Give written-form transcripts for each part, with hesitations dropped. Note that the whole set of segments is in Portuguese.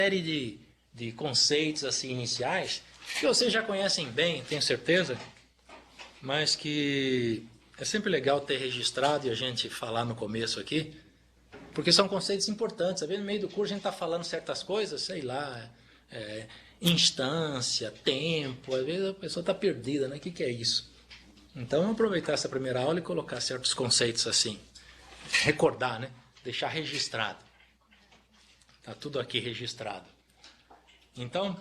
série de conceitos assim iniciais que vocês já conhecem bem, tenho certeza, mas que é sempre legal ter registrado e a gente falar no começo aqui, porque são conceitos importantes. Às vezes, no meio do curso, a gente está falando certas coisas, sei lá, instância, tempo, às vezes a pessoa está perdida, né? O que é isso? Então, vamos aproveitar essa primeira aula e colocar certos conceitos assim, recordar, né? Deixar registrado. Está tudo aqui registrado. Então,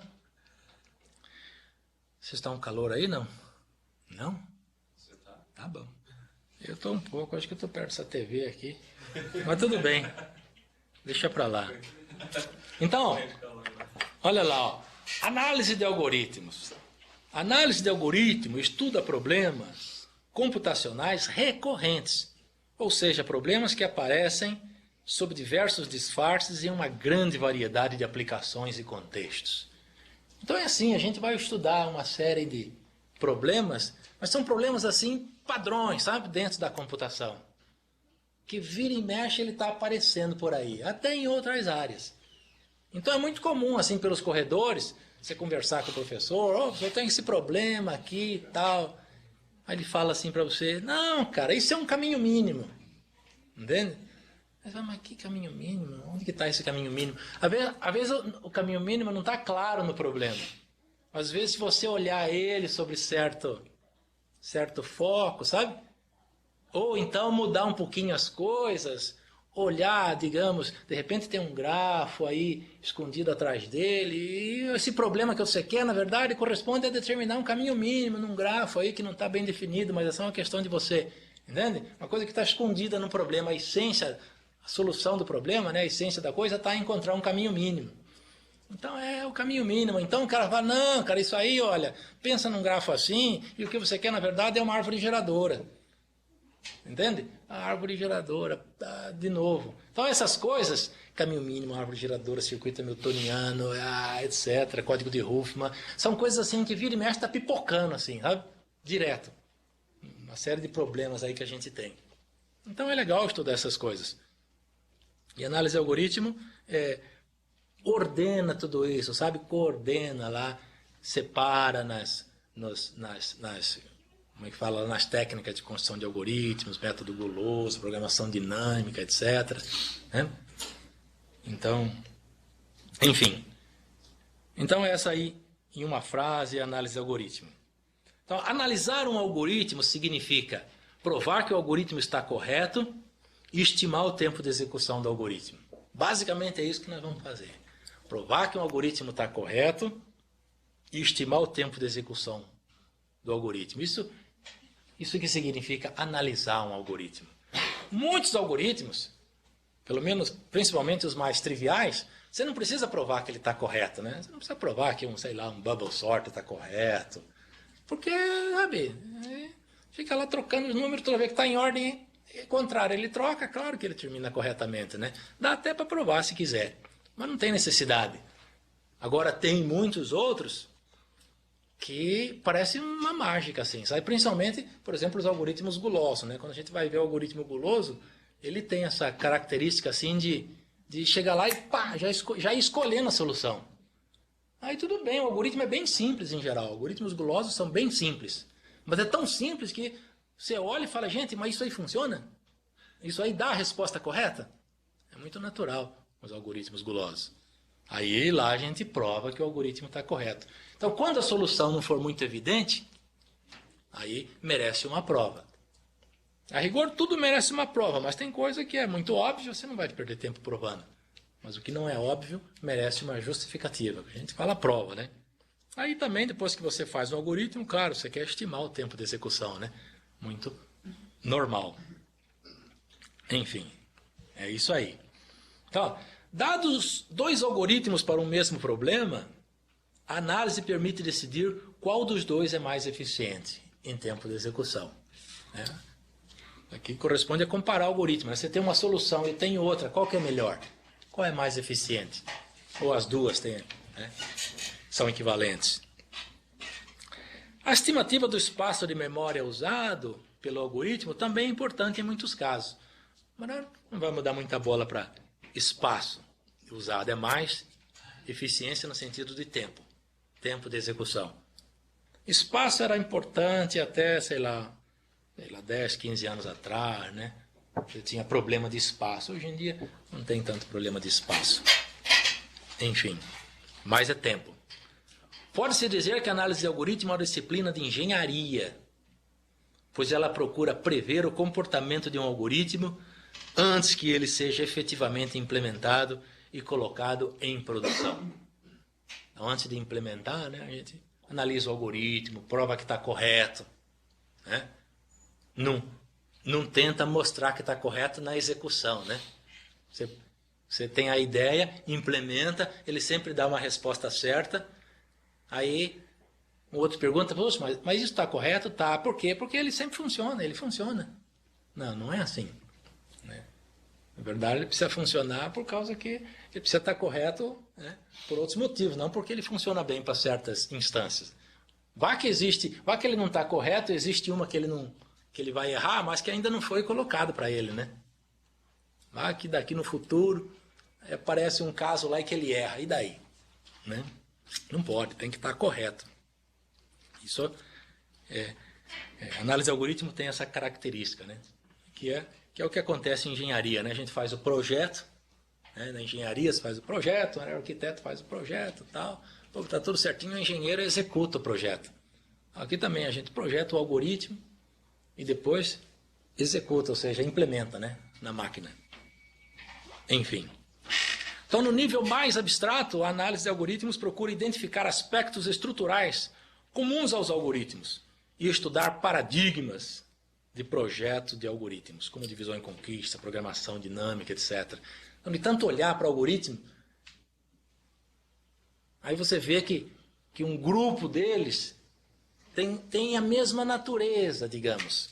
vocês estão com calor aí, não? Não? Você tá? Tá bom. Eu estou um pouco, acho que eu estou perto dessa TV aqui. Mas tudo bem. Deixa para lá. Então, olha lá, ó. Análise de algoritmos. Análise de algoritmo estuda problemas computacionais recorrentes, ou seja, problemas que aparecem sob diversos disfarces em uma grande variedade de aplicações e contextos. Então é assim, a gente vai estudar uma série de problemas, mas são problemas assim, padrões, sabe, dentro da computação. Que vira e mexe ele está aparecendo por aí, até em outras áreas. Então é muito comum, assim, pelos corredores, você conversar com o professor, eu tenho esse problema aqui e tal. Aí ele fala assim para você, não, cara, isso é um caminho mínimo. Entende? Aí você fala, mas que caminho mínimo? Onde que está esse caminho mínimo? Às vezes o caminho mínimo não está claro no problema. Às vezes, se você olhar ele sobre certo foco, sabe? Ou então mudar um pouquinho as coisas, olhar, digamos, de repente tem um grafo aí escondido atrás dele, e esse problema que você quer, na verdade, corresponde a determinar um caminho mínimo num grafo aí que não está bem definido, mas é só uma questão de você, entende? Uma coisa que está escondida no problema, a essência, a solução do problema, né, a essência da coisa está em encontrar um caminho mínimo. Então é o caminho mínimo. Então o cara fala, não, cara, isso aí, olha, pensa num grafo assim, e o que você quer, na verdade, é uma árvore geradora. Entende? A árvore geradora, de novo. Então essas coisas, caminho mínimo, árvore geradora, circuito newtoniano, etc., código de Huffman, são coisas assim que vira e mexe está pipocando assim, sabe? Direto. Uma série de problemas aí que a gente tem. Então é legal estudar essas coisas. E análise de algoritmo ordena tudo isso, sabe? Coordena lá, separa como é que fala, nas técnicas de construção de algoritmos, método guloso, programação dinâmica, etc. Né? Então, enfim. Então, essa aí, em uma frase, é a análise de algoritmo. Então, analisar um algoritmo significa provar que o algoritmo está correto e estimar o tempo de execução do algoritmo. Basicamente é isso que nós vamos fazer. Provar que um algoritmo está correto e estimar o tempo de execução do algoritmo. Isso que significa analisar um algoritmo. Muitos algoritmos, pelo menos, principalmente os mais triviais, você não precisa provar que ele está correto, né? Você não precisa provar que um bubble sort está correto. Porque, sabe, fica lá trocando os números toda vez que está em ordem contrária. Ele troca, claro que ele termina corretamente, né? Dá até para provar se quiser, mas não tem necessidade. Agora, tem muitos outros que parece uma mágica, assim, sabe? Principalmente, por exemplo, os algoritmos gulosos, né? Quando a gente vai ver o algoritmo guloso, ele tem essa característica, assim, de chegar lá e pá, já ir escolhendo a solução. Aí tudo bem, o algoritmo é bem simples em geral. Algoritmos gulosos são bem simples. Mas é tão simples que você olha e fala, gente, mas isso aí funciona? Isso aí dá a resposta correta? É muito natural os algoritmos gulosos. Aí lá a gente prova que o algoritmo está correto. Então, quando a solução não for muito evidente, aí merece uma prova. A rigor, tudo merece uma prova, mas tem coisa que é muito óbvia, você não vai perder tempo provando. Mas o que não é óbvio, merece uma justificativa. A gente fala prova, né? Aí também, depois que você faz o algoritmo, claro, você quer estimar o tempo de execução, né? Muito normal. Enfim, é isso aí. Então, dados dois algoritmos para um mesmo problema, a análise permite decidir qual dos dois é mais eficiente em tempo de execução. Né? Aqui corresponde a comparar algoritmos. Né? Você tem uma solução e tem outra, qual que é melhor? Qual é mais eficiente? Ou as duas são equivalentes. A estimativa do espaço de memória usado pelo algoritmo também é importante em muitos casos. Mas não vamos dar muita bola para espaço usado, é mais eficiência no sentido de tempo. Tempo de execução. Espaço era importante até, sei lá, 10, 15 anos atrás, né? Eu tinha problema de espaço. Hoje em dia não tem tanto problema de espaço. Enfim, mas é tempo. Pode-se dizer que a análise de algoritmo é uma disciplina de engenharia, pois ela procura prever o comportamento de um algoritmo antes que ele seja efetivamente implementado e colocado em produção. Então, antes de implementar, né, a gente analisa o algoritmo, prova que está correto, né? Não tenta mostrar que está correto na execução, né? Você tem a ideia, implementa, ele sempre dá uma resposta certa, aí o outro pergunta, mas isso está correto? Tá. Por quê? Porque ele sempre funciona, ele funciona. Não é assim. Né? Na verdade, ele precisa funcionar por causa que ele precisa estar correto, né, por outros motivos, não porque ele funciona bem para certas instâncias. Vá que ele não está correto, existe uma que ele vai errar, mas que ainda não foi colocado para ele, né? Vá que daqui no futuro aparece um caso lá que ele erra, e daí? Né? Não pode, tem que estar correto. Isso análise de algoritmo tem essa característica, né? Que é o que acontece em engenharia, né? A gente faz o projeto, né? Na engenharia você faz o projeto, né? O arquiteto faz o projeto, tal. Está tudo certinho, o engenheiro executa o projeto. Aqui também a gente projeta o algoritmo e depois executa, ou seja, implementa, né, na máquina. Enfim. Então, no nível mais abstrato, a análise de algoritmos procura identificar aspectos estruturais comuns aos algoritmos e estudar paradigmas de projeto de algoritmos, como divisão em conquista, programação dinâmica, etc. Então, de tanto olhar para o algoritmo, aí você vê que um grupo deles tem a mesma natureza, digamos.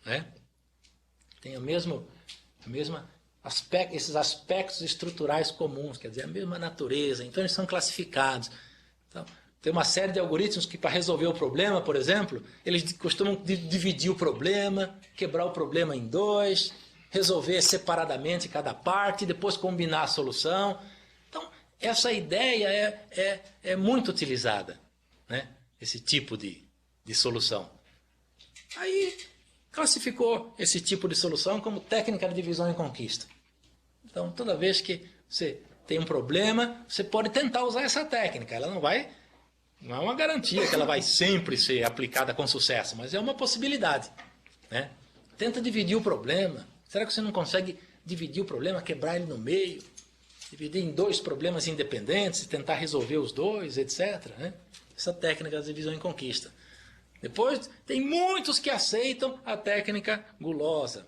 Né? Tem esses aspectos estruturais comuns, quer dizer, a mesma natureza. Então, eles são classificados. Então, tem uma série de algoritmos que, para resolver o problema, por exemplo, eles costumam dividir o problema, quebrar o problema em dois, resolver separadamente cada parte, e depois combinar a solução. Então, essa ideia é muito utilizada, né? Esse tipo de solução. Aí, classificou esse tipo de solução como técnica de divisão em conquista. Então, toda vez que você tem um problema, você pode tentar usar essa técnica. Ela não é uma garantia que ela vai sempre ser aplicada com sucesso, mas é uma possibilidade. Né? Tenta dividir o problema. Será que você não consegue dividir o problema, quebrar ele no meio, dividir em dois problemas independentes e tentar resolver os dois, etc. Né? Essa técnica de divisão em conquista. Depois, tem muitos que aceitam a técnica gulosa,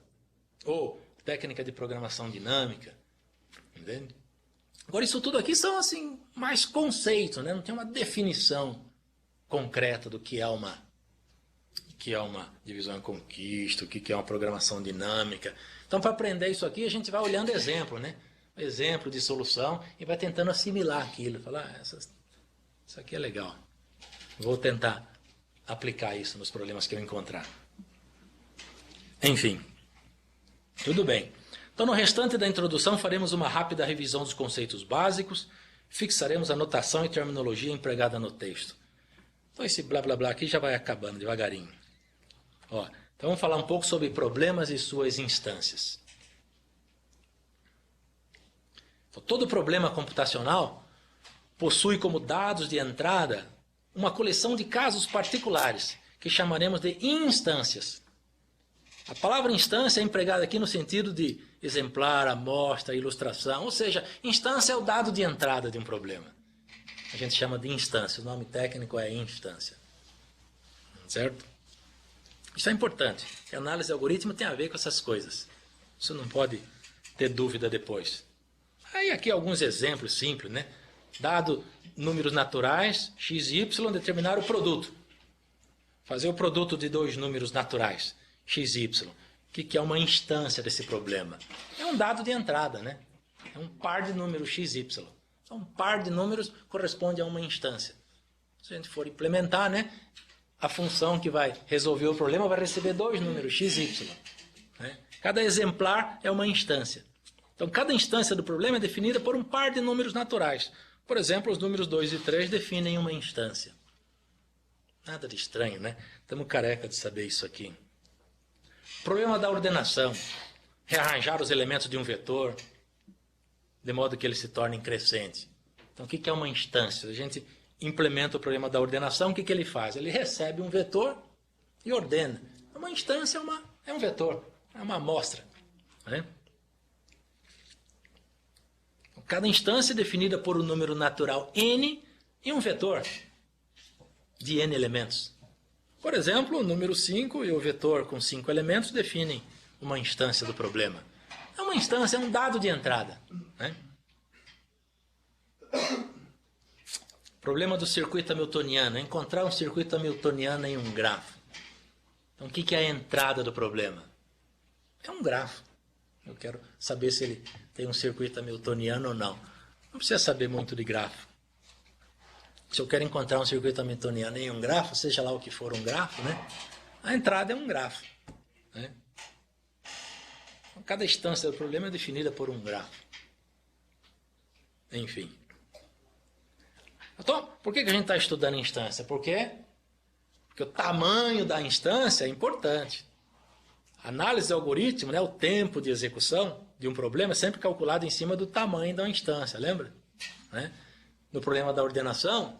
ou técnica de programação dinâmica. Entende? Agora, isso tudo aqui são assim, mais conceitos, né? Não tem uma definição concreta do que é uma divisão em conquista, o que é uma programação dinâmica. Então, para aprender isso aqui, a gente vai olhando exemplo, né? Exemplo de solução e vai tentando assimilar aquilo. Falar, isso aqui é legal. Vou tentar aplicar isso nos problemas que eu encontrar. Enfim, tudo bem. Então, no restante da introdução, faremos uma rápida revisão dos conceitos básicos, fixaremos a notação e terminologia empregada no texto. Então, esse blá blá blá aqui já vai acabando devagarinho. Então, vamos falar um pouco sobre problemas e suas instâncias. Então, todo problema computacional possui como dados de entrada uma coleção de casos particulares, que chamaremos de instâncias. A palavra instância é empregada aqui no sentido de exemplar, amostra, ilustração, ou seja, instância é o dado de entrada de um problema. A gente chama de instância, o nome técnico é instância. Certo? Isso é importante, que a análise de algoritmo tem a ver com essas coisas. Você não pode ter dúvida depois. Aí aqui alguns exemplos simples, né? Dado números naturais, x e y, determinar o produto. Fazer o produto de dois números naturais, x e y. O que é uma instância desse problema? É um dado de entrada, né? É um par de números x e y. Então, um par de números corresponde a uma instância. Se a gente for implementar, né, a função que vai resolver o problema vai receber dois números x e y. Né? Cada exemplar é uma instância. Então, cada instância do problema é definida por um par de números naturais. Por exemplo, os números 2 e 3 definem uma instância. Nada de estranho, né? Estamos careca de saber isso aqui. Problema da ordenação. Rearranjar os elementos de um vetor de modo que ele se torne crescente. Então, o que é uma instância? A gente implementa o problema da ordenação, o que ele faz? Ele recebe um vetor e ordena. Uma instância é um vetor, é uma amostra. Né? Cada instância é definida por um número natural n e um vetor de n elementos. Por exemplo, o número 5 e o vetor com 5 elementos definem uma instância do problema. É uma instância, é um dado de entrada. Né? Problema do circuito hamiltoniano. É encontrar um circuito hamiltoniano em um grafo. Então, o que é a entrada do problema? É um grafo. Eu quero saber se ele tem um circuito hamiltoniano ou não. Não precisa saber muito de grafo. Se eu quero encontrar um circuito hamiltoniano em um grafo, seja lá o que for um grafo, né? A entrada é um grafo. Né? Cada instância do problema é definida por um grafo. Enfim. Então, por que a gente está estudando instância? Porque o tamanho da instância é importante. A análise do algoritmo, né, o tempo de execução de um problema é sempre calculado em cima do tamanho da instância, lembra? Né? No problema da ordenação,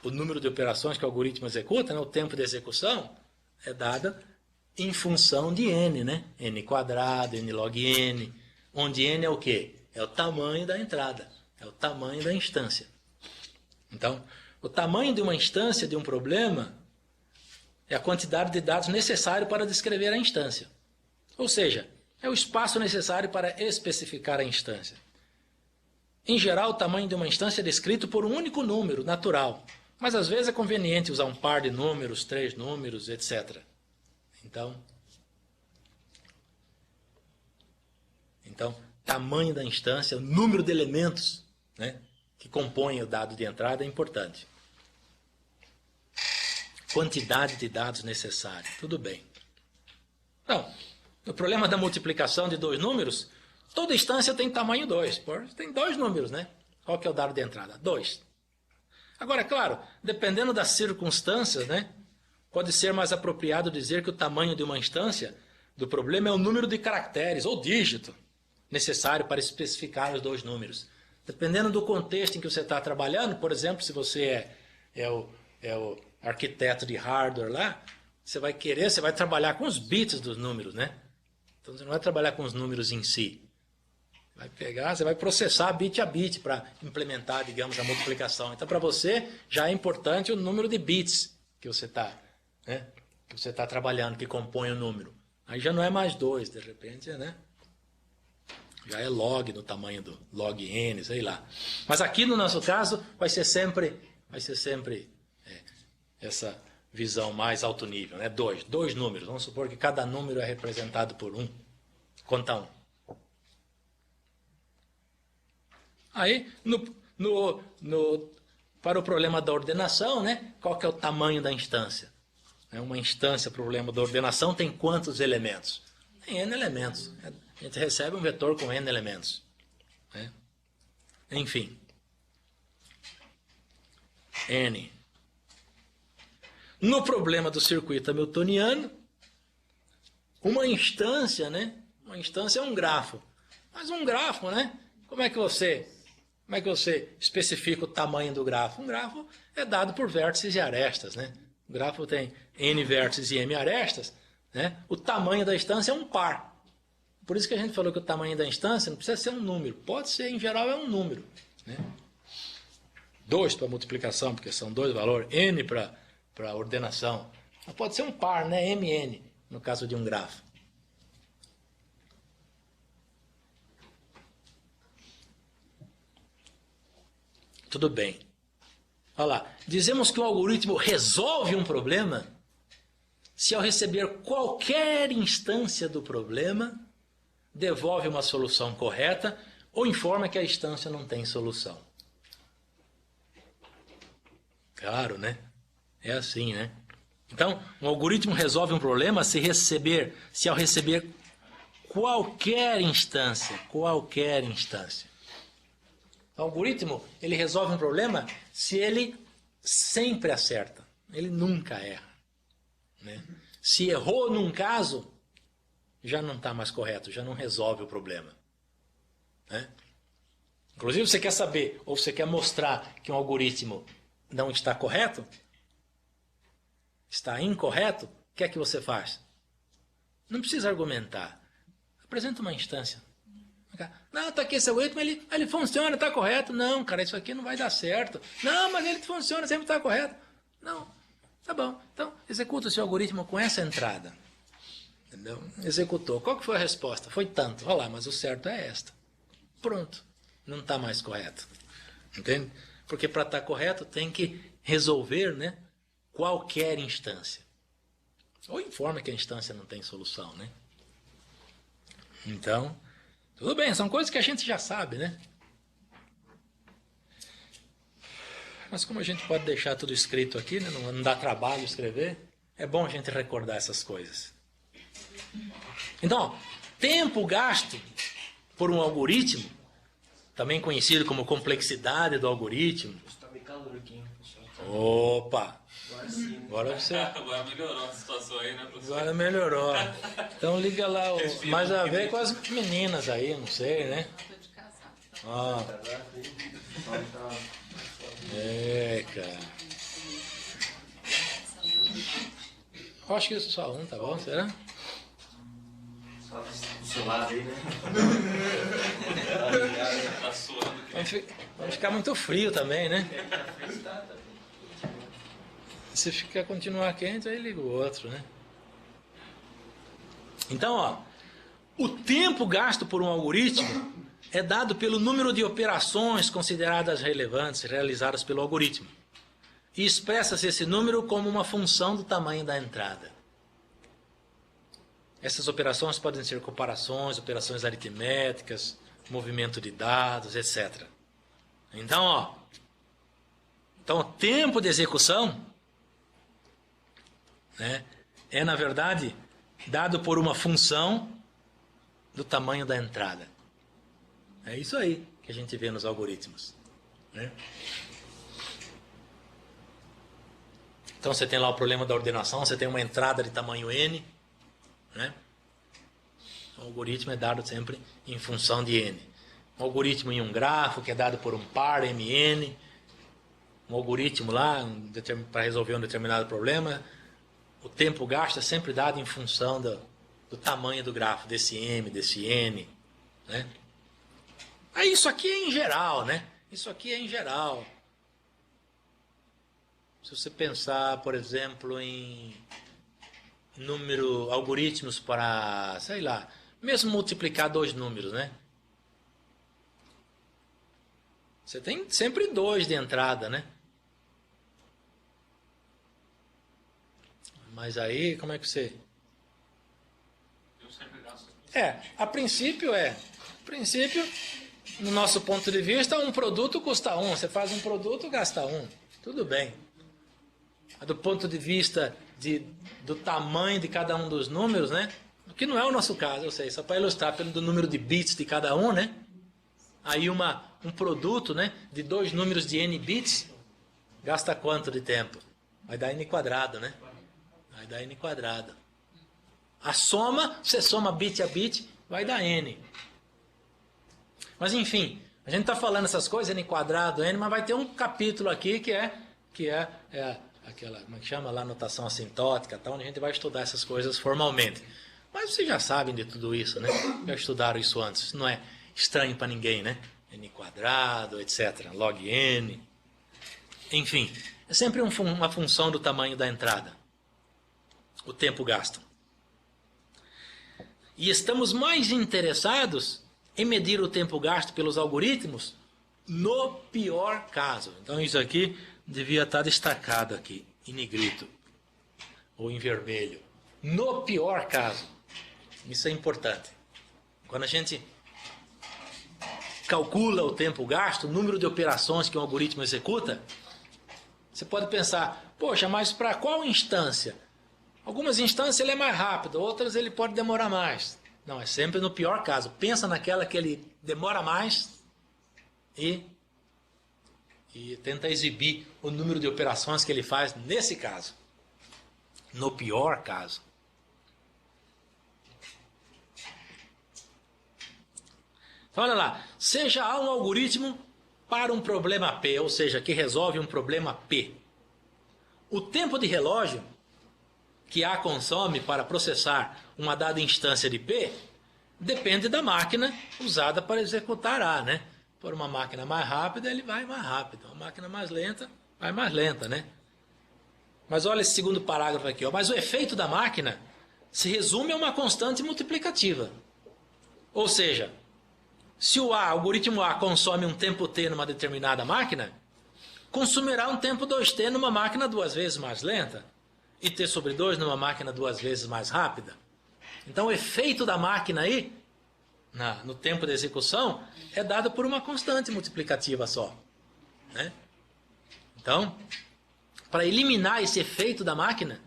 o número de operações que o algoritmo executa, né, o tempo de execução, é dado em função de n, né? N quadrado, n log n, onde n é o quê? É o tamanho da entrada, é o tamanho da instância. Então, o tamanho de uma instância de um problema é a quantidade de dados necessário para descrever a instância. Ou seja, é o espaço necessário para especificar a instância. Em geral, o tamanho de uma instância é descrito por um único número natural, mas às vezes é conveniente usar um par de números, 3 números, etc. Então, tamanho da instância, o número de elementos, né, que compõem o dado de entrada é importante. Quantidade de dados necessária, tudo bem. Então, no problema da multiplicação de 2 números, toda instância tem tamanho 2. Tem 2 números, né? Qual que é o dado de entrada? 2. Agora, é claro, dependendo das circunstâncias, né, pode ser mais apropriado dizer que o tamanho de uma instância do problema é o número de caracteres ou dígito necessário para especificar os 2 números. Dependendo do contexto em que você está trabalhando, por exemplo, se você é o arquiteto de hardware lá, você vai trabalhar com os bits dos números, né? Então você não vai trabalhar com os números em si. Você vai processar bit a bit para implementar, digamos, a multiplicação. Então, para você, já é importante o número de bits que você está trabalhando, que compõe o número. Aí já não é mais 2, de repente, né? Já é log no tamanho do log n, sei lá. Mas aqui no nosso caso vai ser sempre essa visão mais alto nível, né? 2 números. Vamos supor que cada número é representado por 1. Conta 1. Aí, para o problema da ordenação, né? Qual que é o tamanho da instância? Uma instância, problema da ordenação, tem quantos elementos? Tem n elementos. A gente recebe um vetor com n elementos. Né? Enfim. N. No problema do circuito hamiltoniano, uma instância, né? Uma instância é um grafo. Mas um grafo, né? Como é que você especifica o tamanho do grafo? Um grafo é dado por vértices e arestas, né? O grafo tem n vértices e m arestas, né? O tamanho da instância é um par. Por isso que a gente falou que o tamanho da instância não precisa ser um número. Pode ser, em geral, é um número. Né? 2 para multiplicação, porque são 2 valores. N para ordenação. Mas pode ser um par, né? mn, no caso de um grafo. Tudo bem. Olha lá. Dizemos que o algoritmo resolve um problema se ao receber qualquer instância do problema, devolve uma solução correta ou informa que a instância não tem solução. Claro, né? É assim, né? Então, um algoritmo resolve um problema se ao receber qualquer instância, O algoritmo, ele resolve um problema se ele sempre acerta. Ele nunca erra. Né? Se errou num caso, já não está mais correto, já não resolve o problema. Né? Inclusive, você quer saber, ou você quer mostrar que um algoritmo não está correto, está incorreto, o que é que você faz? Não precisa argumentar. Apresenta uma instância. Não, está aqui esse algoritmo, ele funciona, está correto. Não, cara, isso aqui não vai dar certo. Não, mas ele funciona, sempre está correto. Não, tá bom. Então, executa o seu algoritmo com essa entrada. Entendeu? Executou. Qual que foi a resposta? Foi tanto. Olha lá, mas o certo é esta. Pronto. Não está mais correto. Entende? Porque para estar correto tem que resolver, né, qualquer instância. Ou informa que a instância não tem solução, né? Então, tudo bem, são coisas que a gente já sabe, né? Mas como a gente pode deixar tudo escrito aqui, né? Não dá trabalho escrever, é bom a gente recordar essas coisas. Então, tempo gasto por um algoritmo, também conhecido como complexidade do algoritmo. Está bem calor aqui, hein, pessoal. Opa! Agora sim. Agora você... Agora melhorou a situação aí, né, professor? Agora melhorou. Então liga lá, mas a ver com as meninas aí, não sei, né? Tô de casar. Ó. É, cara. Eu acho que isso só um, tá bom? Será? Só do seu lado aí, né? Tá suando aqui. Vai ficar muito frio também, né? Se continuar quente, aí liga o outro, né? Então, ó, o tempo gasto por um algoritmo é dado pelo número de operações consideradas relevantes realizadas pelo algoritmo. E expressa-se esse número como uma função do tamanho da entrada. Essas operações podem ser comparações, operações aritméticas, movimento de dados, etc. Então, ó, o tempo de execução, né, é, na verdade, dado por uma função do tamanho da entrada. É isso aí que a gente vê nos algoritmos. Né? Então você tem lá o problema da ordenação, você tem uma entrada de tamanho n, né? O algoritmo é dado sempre em função de n. Um algoritmo em um grafo que é dado por um par mn, um algoritmo lá para resolver um determinado problema, o tempo gasto é sempre dado em função do tamanho do grafo, desse m, desse n, né? Aí isso aqui é em geral, né? Isso aqui é em geral. Se você pensar, por exemplo, em algoritmos para, sei lá, mesmo multiplicar dois números, né? Você tem sempre 2 de entrada, né? Mas aí, como é que você... Eu sempre gasto. A princípio no nosso ponto de vista, um produto custa 1. Você faz um produto, gasta 1. Tudo bem. Do ponto de vista do tamanho de cada um dos números, né? Que não é o nosso caso, eu sei, só para ilustrar pelo número de bits de cada um, né? Aí um produto, né, de 2 números de n bits gasta quanto de tempo? Vai dar n quadrado, né? Vai dar n quadrado. A soma, você soma bit a bit, vai dar n. Mas enfim, a gente está falando essas coisas, n quadrado, n, mas vai ter um capítulo aqui que é aquela, como é que chama lá, notação assintótica, tá, onde a gente vai estudar essas coisas formalmente. Mas vocês já sabem de tudo isso, né? Já estudaram isso antes. Isso não é estranho para ninguém, né? N quadrado, etc. Log n. Enfim, é sempre uma função do tamanho da entrada. O tempo gasto. E estamos mais interessados em medir o tempo gasto pelos algoritmos no pior caso. Então isso aqui devia estar destacado aqui, em negrito, ou em vermelho. No pior caso. Isso é importante. Quando a gente calcula o tempo gasto, o número de operações que um algoritmo executa, você pode pensar, poxa, mas para qual instância? Algumas instâncias ele é mais rápido, outras ele pode demorar mais. Não, é sempre no pior caso. Pensa naquela que ele demora mais e e tenta exibir o número de operações que ele faz nesse caso. No pior caso. Então, olha lá. Seja A um algoritmo para um problema P, ou seja, que resolve um problema P. O tempo de relógio que A consome para processar uma dada instância de P depende da máquina usada para executar A, né? Por uma máquina mais rápida, ele vai mais rápido. Uma máquina mais lenta, vai mais lenta, né? Mas olha esse segundo parágrafo aqui, ó. Mas o efeito da máquina se resume a uma constante multiplicativa. Ou seja, se o algoritmo A consome um tempo t numa determinada máquina, consumirá um tempo 2t numa máquina 2 vezes mais lenta e t sobre 2 numa máquina 2 vezes mais rápida. Então o efeito da máquina aí, no tempo de execução, é dado por uma constante multiplicativa só, né? Então, para eliminar esse efeito da máquina,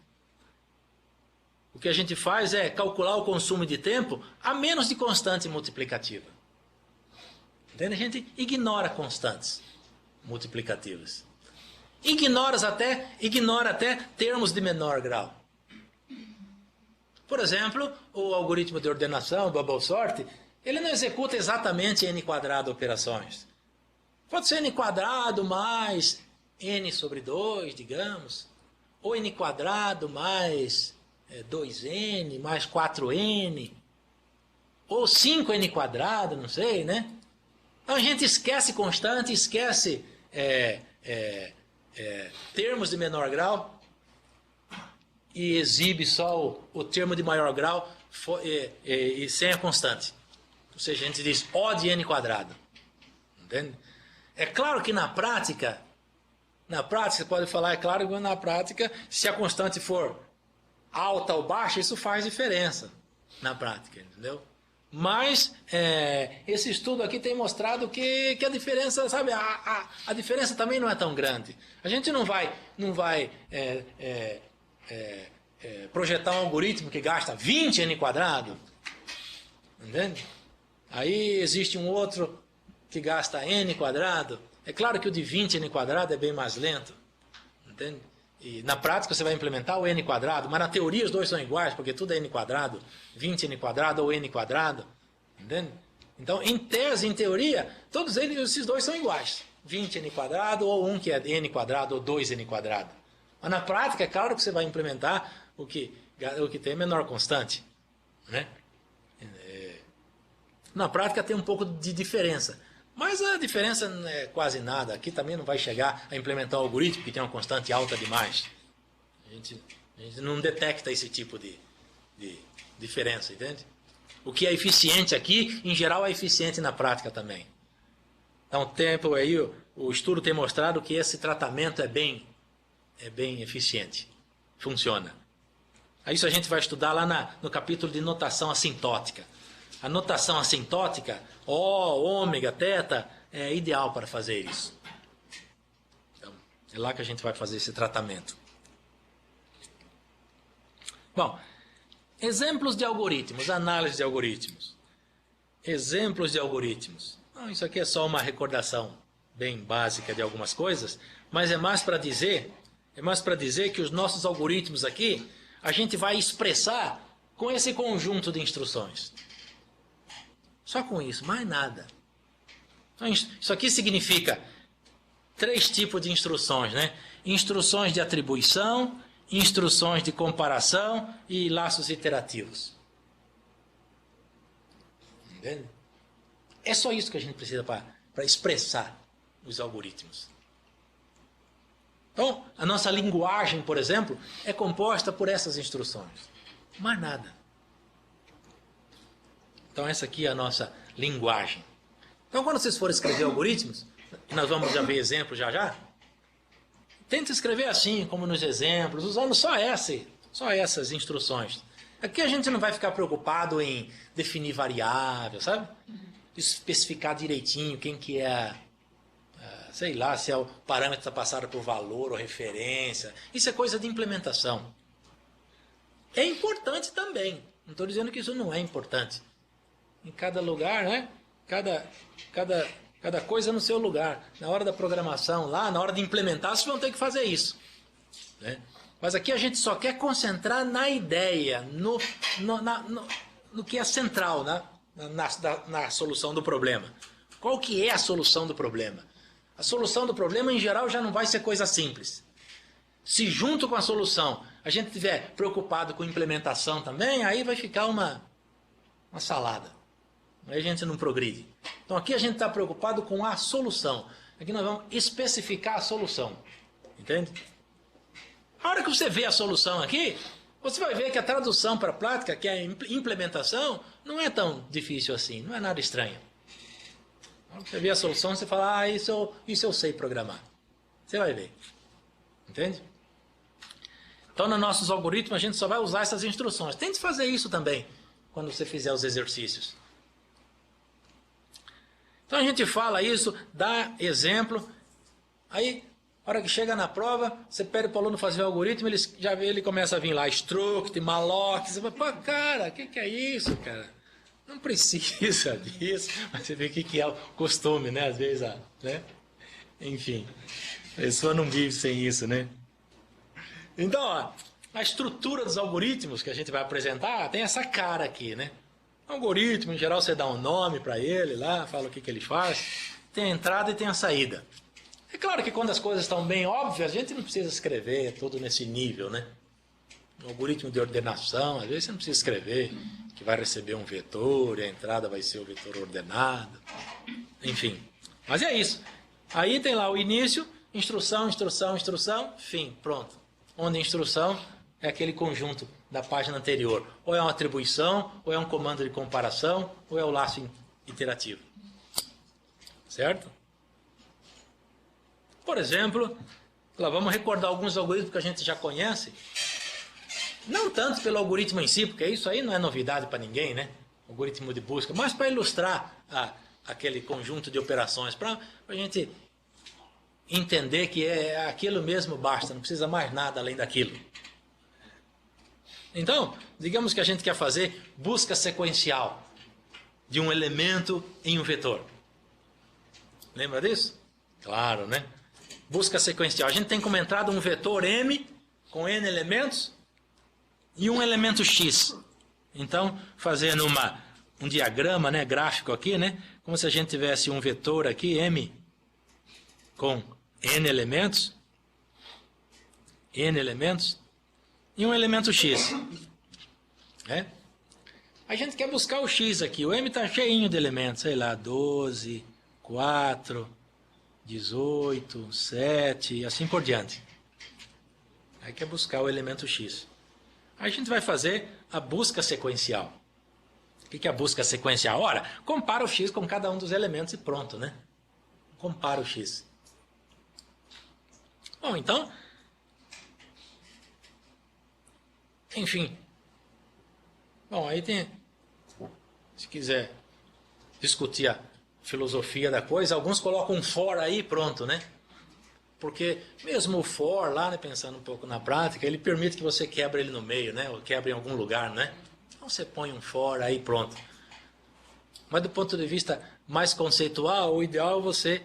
o que a gente faz é calcular o consumo de tempo a menos de constante multiplicativa. Entende? A gente ignora constantes multiplicativas. Ignora até termos de menor grau. Por exemplo, o algoritmo de ordenação, o bubble sort, ele não executa exatamente n quadrado operações. Pode ser n quadrado mais n sobre 2, digamos, ou n quadrado mais 2n mais 4n, ou 5n quadrado, não sei, né? Então a gente esquece constante, esquece termos de menor grau e exibe só o termo de maior grau e sem a constante. Ou seja, a gente diz O de n quadrado. Entende? É claro que na prática, você pode falar, é claro que na prática, se a constante for alta ou baixa, isso faz diferença na prática, entendeu? Mas esse estudo aqui tem mostrado que a diferença, sabe, a diferença também não é tão grande. A gente não vai projetar um algoritmo que gasta 20 n quadrado, entende? Aí existe um outro que gasta n quadrado. É claro que o de 20 n quadrado é bem mais lento, entende? E na prática você vai implementar o n quadrado, mas na teoria os dois são iguais, porque tudo é n quadrado, 20 n quadrado ou n quadrado, entende? Então, em tese, em teoria, todos esses dois são iguais, 20 n quadrado ou um que é n quadrado ou 2 n quadrado. Mas na prática, é claro que você vai implementar o que tem menor constante, né? Na prática tem um pouco de diferença, mas a diferença não é quase nada. Aqui também não vai chegar a implementar um algoritmo que tem uma constante alta demais. A gente não detecta esse tipo de diferença, entende? O que é eficiente aqui, em geral, é eficiente na prática também. Há um tempo aí, o estudo tem mostrado que esse tratamento é bem eficiente. Funciona. Isso a gente vai estudar lá no capítulo de notação assintótica. A notação assintótica, O, ômega, teta, é ideal para fazer isso. Então, é lá que a gente vai fazer esse tratamento. Bom, exemplos de algoritmos, análise de algoritmos. Exemplos de algoritmos. Isso aqui é só uma recordação bem básica de algumas coisas, mas é mais para dizer que os nossos algoritmos aqui, a gente vai expressar com esse conjunto de instruções. Só com isso, mais nada. Então, isso aqui significa 3 tipos de instruções, né? Instruções de atribuição, instruções de comparação e laços iterativos. Entende? É só isso que a gente precisa para expressar os algoritmos. Então, a nossa linguagem, por exemplo, é composta por essas instruções. Mais nada. Então, essa aqui é a nossa linguagem. Então, quando vocês forem escrever algoritmos, e nós vamos já ver exemplos já, tenta escrever assim, como nos exemplos, usando só essas instruções. Aqui a gente não vai ficar preocupado em definir variável, sabe? Especificar direitinho quem que é, sei lá, se é o parâmetro que está passado por valor ou referência. Isso é coisa de implementação. É importante também. Não estou dizendo que isso não é importante. Em cada lugar, né? Cada Cada coisa no seu lugar. Na hora da programação, lá, na hora de implementar, vocês vão ter que fazer isso. Né? Mas aqui a gente só quer concentrar na ideia, no que é central, na solução do problema. Qual que é a solução do problema? A solução do problema, em geral, já não vai ser coisa simples. Se junto com a solução a gente estiver preocupado com implementação também, aí vai ficar uma salada. Aí a gente não progride. Então aqui a gente está preocupado com a solução. Aqui nós vamos especificar a solução. Entende? A hora que você vê a solução aqui, você vai ver que a tradução para a prática, que é a implementação, não é tão difícil assim, não é nada estranho. A hora que você vê a solução, você fala, isso eu sei programar. Você vai ver. Entende? Então, nos nossos algoritmos, a gente só vai usar essas instruções. Tente fazer isso também, quando você fizer os exercícios. Então, a gente fala isso, dá exemplo, aí, a hora que chega na prova, você pede para o aluno fazer o algoritmo, ele começa a vir lá, struct, malloc, você fala, pô, cara, o que é isso, cara? Não precisa disso, mas você vê o que é o costume, né? Às vezes, né? Enfim, a pessoa não vive sem isso, né? Então, ó, a estrutura dos algoritmos que a gente vai apresentar tem essa cara aqui, né? Algoritmo, em geral, você dá um nome para ele lá, fala o que ele faz. Tem a entrada e tem a saída. É claro que quando as coisas estão bem óbvias, a gente não precisa escrever tudo nesse nível, né? Um algoritmo de ordenação, às vezes você não precisa escrever que vai receber um vetor e a entrada vai ser o vetor ordenado. Enfim, mas é isso. Aí tem lá o início, instrução, instrução, instrução, fim, pronto. Onde a instrução é aquele conjunto da página anterior. Ou é uma atribuição, ou é um comando de comparação, ou é o laço iterativo. Certo? Por exemplo, lá vamos recordar alguns algoritmos que a gente já conhece. Não tanto pelo algoritmo em si, porque isso aí não é novidade para ninguém, né? Algoritmo de busca, mas para ilustrar aquele conjunto de operações, para a gente entender que é aquilo mesmo basta, não precisa mais nada além daquilo. Então, digamos que a gente quer fazer busca sequencial de um elemento em um vetor. Lembra disso? Claro, né? Busca sequencial. A gente tem como entrada um vetor M com N elementos e um elemento X. Então, fazendo um diagrama, né, gráfico aqui, né, como se a gente tivesse um vetor aqui, M, com N elementos, e um elemento X. A gente quer buscar o X aqui. O M está cheinho de elementos, sei lá, 12, 4, 18, 7 e assim por diante. Aí quer buscar o elemento X. Aí a gente vai fazer a busca sequencial. O que é a busca sequencial? Ora, compara o X com cada um dos elementos e pronto, né? Compara o X. Bom, então, enfim. Bom, aí tem, se quiser discutir a filosofia da coisa, alguns colocam um for aí, pronto, né? Porque mesmo o for lá, né, pensando um pouco na prática, ele permite que você quebre ele no meio, né? Ou quebre em algum lugar, né? Então você põe um for aí, pronto. Mas do ponto de vista mais conceitual, o ideal é você,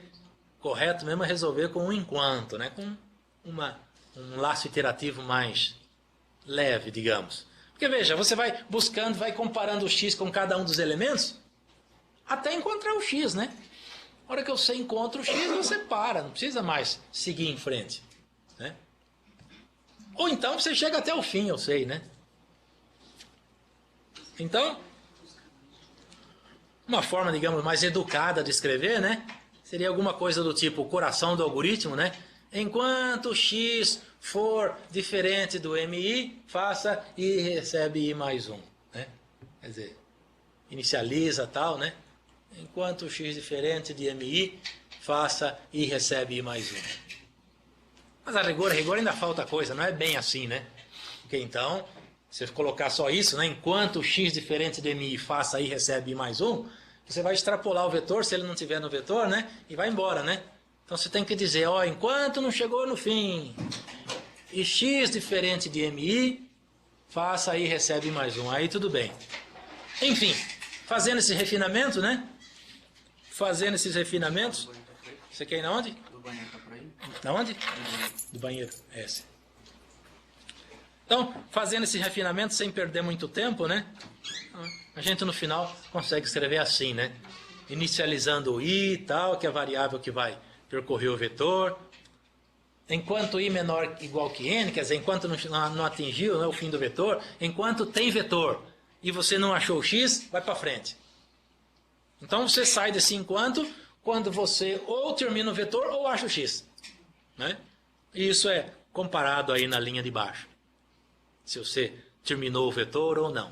correto mesmo, é resolver com um enquanto, né? Com um laço iterativo mais leve, digamos. Porque veja, você vai buscando, vai comparando o X com cada um dos elementos, até encontrar o X, né? A hora que você encontra o X, você para, não precisa mais seguir em frente, né? Ou então você chega até o fim, eu sei, né? Então, uma forma, digamos, mais educada de escrever, né? Seria alguma coisa do tipo o coração do algoritmo, né? Enquanto X for diferente do MI, faça e recebe I mais 1, né? Quer dizer, inicializa tal, né? Enquanto X diferente de MI, faça e recebe I mais 1. Mas a rigor ainda falta coisa, não é bem assim, né? Porque então, se você colocar só isso, né? Enquanto X diferente de MI, faça e recebe I mais 1, você vai extrapolar o vetor, se ele não estiver no vetor, né? E vai embora, né? Então você tem que dizer, ó, enquanto não chegou no fim, e X diferente de MI, faça e recebe I mais 1. Aí tudo bem. Enfim, fazendo esse refinamento, né? fazendo esses refinamentos... Você quer ir na onde? Do banheiro tá por aí? Na onde? Do banheiro. Esse. Então, fazendo esse refinamento sem perder muito tempo, né? A gente no final consegue escrever assim, né? Inicializando o i e tal, que é a variável que vai percorrer o vetor. Enquanto i menor ou igual que n, quer dizer, enquanto não atingiu, né, o fim do vetor, enquanto tem vetor e você não achou o x, vai para frente. Então você sai desse enquanto quando você ou termina o vetor ou acha o x. Né? E isso é comparado aí na linha de baixo. Se você terminou o vetor ou não.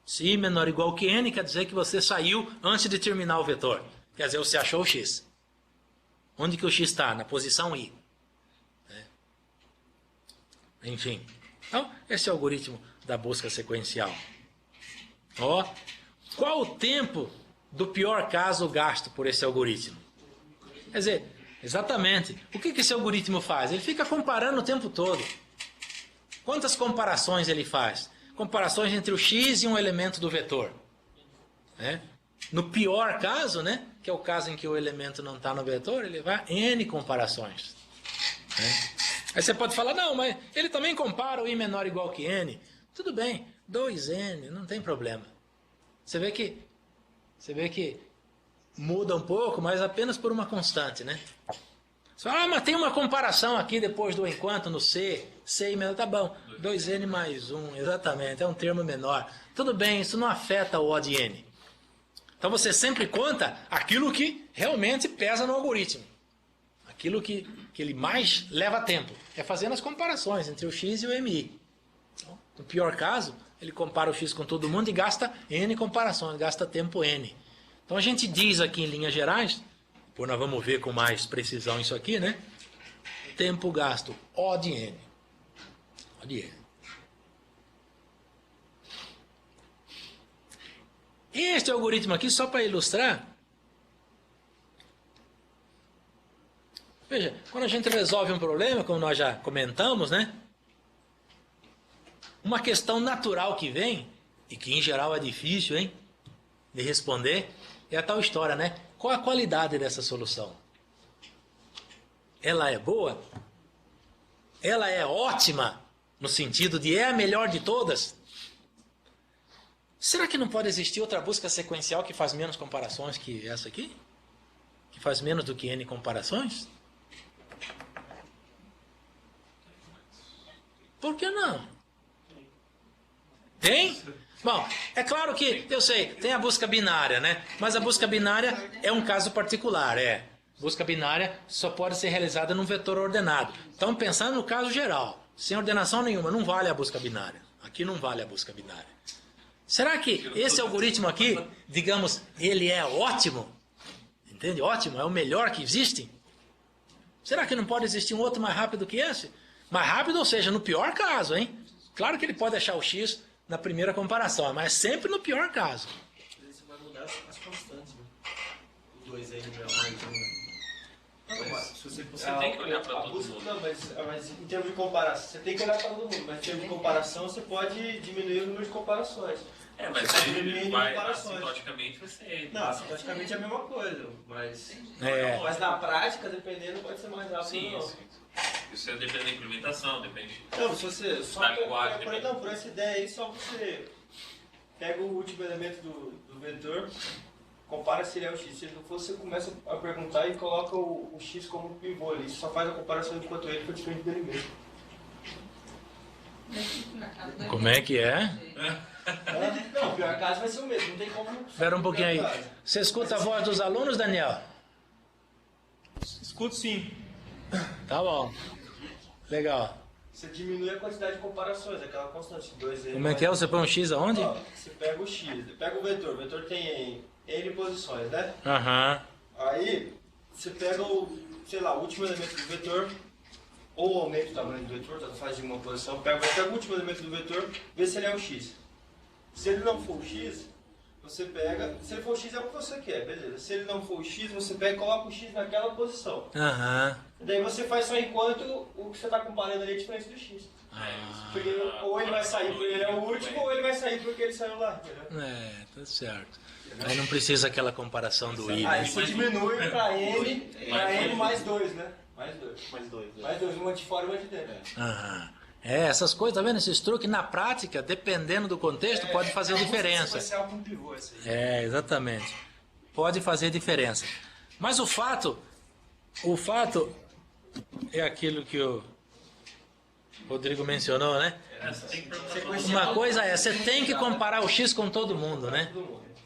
Se i menor ou igual que n, quer dizer que você saiu antes de terminar o vetor. Quer dizer, você achou o x. Onde que o x está? Na posição i. Enfim. Então, esse é o algoritmo da busca sequencial. Ó, qual o tempo do pior caso gasto por esse algoritmo? Quer dizer, exatamente. O que esse algoritmo faz? Ele fica comparando o tempo todo. Quantas comparações ele faz? Comparações entre o x e um elemento do vetor. No pior caso, né, que é o caso em que o elemento não está no vetor, ele vai n comparações. Aí você pode falar, não, mas ele também compara o i menor ou igual que n. Tudo bem, 2n, não tem problema. Você vê que muda um pouco, mas apenas por uma constante, né? Você fala, mas tem uma comparação aqui depois do enquanto no c e menor, tá bom, 2n mais 1, exatamente, é um termo menor. Tudo bem, isso não afeta o O de n. Então você sempre conta aquilo que realmente pesa no algoritmo. Aquilo que ele mais leva tempo. É fazendo as comparações entre o x e o mi. Então, no pior caso, ele compara o x com todo mundo e gasta n comparações, gasta tempo n. Então a gente diz aqui em linhas gerais, depois nós vamos ver com mais precisão isso aqui, né? Tempo gasto O de n. O de n. Este algoritmo aqui, só para ilustrar, veja, quando a gente resolve um problema, como nós já comentamos, né? Uma questão natural que vem, e que em geral é difícil, hein, de responder, é a tal história, né? Qual a qualidade dessa solução? Ela é boa? Ela é ótima, no sentido de é a melhor de todas? Será que não pode existir outra busca sequencial que faz menos comparações que essa aqui? Que faz menos do que n comparações? Por que não? Tem? Bom, é claro que, eu sei, tem a busca binária, né? Mas a busca binária é um caso particular, Busca binária só pode ser realizada num vetor ordenado. Então, pensando no caso geral, sem ordenação nenhuma, não vale a busca binária. Aqui não vale a busca binária. Será que esse algoritmo aqui, digamos, ele é ótimo? Entende? Ótimo, é o melhor que existe? Será que não pode existir um outro mais rápido que esse? Mais rápido, ou seja, no pior caso, hein? Claro que ele pode achar o x na primeira comparação, mas sempre no pior caso. Você vai mudar as constantes, né? O 2n mais 1, né? Você tem que olhar para todo mundo. Não, mas em termos de comparação, você tem que olhar para todo mundo, mas em termos de comparação, você pode diminuir o número de comparações. Mas aí vai, assintoticamente vai ser ele. Não, assintoticamente é a mesma coisa, mas... Mas na prática, dependendo, pode ser mais rápido ou não. Sim. Isso depende da implementação, depende... Não, se você... Só da linguagem, por essa ideia aí, só você pega o último elemento do vetor, compara se ele é o x. Se não for, você começa a perguntar e coloca o x como pivô ali. Você só faz a comparação enquanto ele for diferente dele mesmo. Como é que é? Não, o pior caso vai ser o mesmo, não tem como... Espera um pouquinho aí. Você escuta a voz dos alunos, Daniel? Escuto sim. Tá bom. Legal. Você diminui a quantidade de comparações, aquela constante, 2n. Como é que é? Você põe um x aonde? Ó, você pega o x, pega o vetor tem n posições, né? Aham. Aí, você pega o, sei lá, o último elemento do vetor, ou aumenta o tamanho do vetor, tanto faz de uma posição, pega o último elemento do vetor, vê se ele é o x. Se ele não for o x, você pega, se ele for o x é o que você quer, beleza. Se ele não for o x, você pega e coloca o x naquela posição. Aham. Daí você faz só enquanto o que você está comparando ali é diferente do x. Porque ou ele vai sair porque ele é o último, ou ele vai sair porque ele saiu lá, entendeu? Tá certo. Aí não precisa aquela comparação do I. Aí Né? você diminui para N mais 2, né? Mais 2. Mais 2, uma de fora e uma de dentro. Aham. Essas coisas, tá vendo? Esses truques, na prática, dependendo do contexto, pode fazer diferença. Com pivô, esse aí. Exatamente. Pode fazer diferença. Mas o fato é aquilo que o Rodrigo mencionou, né? Uma coisa você tem que comparar o X com todo mundo, né?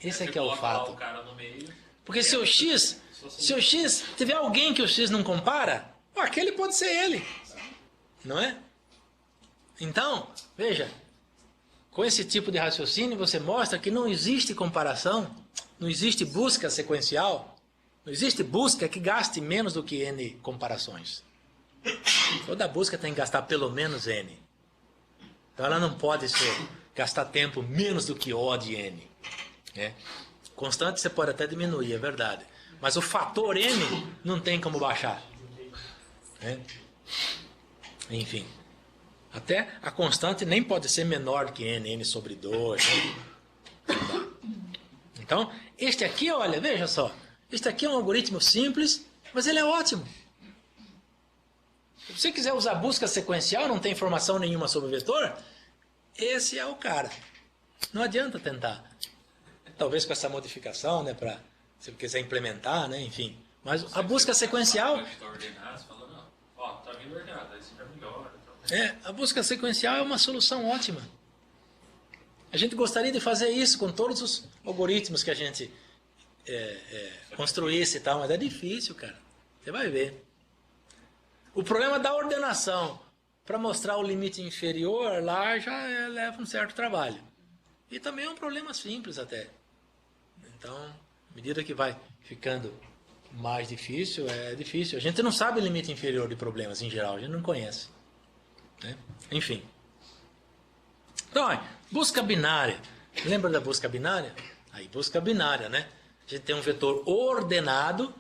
Esse aqui é o fato. Porque se o X tiver alguém que o X não compara, aquele pode ser ele. Não é? Então, veja, com esse tipo de raciocínio você mostra que não existe comparação, não existe busca sequencial, não existe busca que gaste menos do que N comparações. Toda busca tem que gastar pelo menos N. Então ela não pode gastar tempo menos do que O de N. Né? Constante você pode até diminuir, é verdade. Mas o fator N não tem como baixar. Né? Enfim. Até a constante nem pode ser menor do que N sobre 2. Né? Então, este aqui, olha, veja só. Este aqui é um algoritmo simples, mas ele é ótimo. Se você quiser usar busca sequencial, não tem informação nenhuma sobre o vetor, esse é o cara. Não adianta tentar. Talvez com essa modificação, né, para se você quiser implementar, né, enfim. Mas a busca sequencial... a busca sequencial é uma solução ótima. A gente gostaria de fazer isso com todos os algoritmos que a gente construísse e tal, mas é difícil, cara. Você vai ver. O problema da ordenação, para mostrar o limite inferior, lá já leva um certo trabalho. E também é um problema simples até. Então, à medida que vai ficando mais difícil, é difícil. A gente não sabe o limite inferior de problemas em geral, a gente não conhece. Né? Enfim. Então, busca binária. Lembra da busca binária? Aí, busca binária, né? A gente tem um vetor ordenado.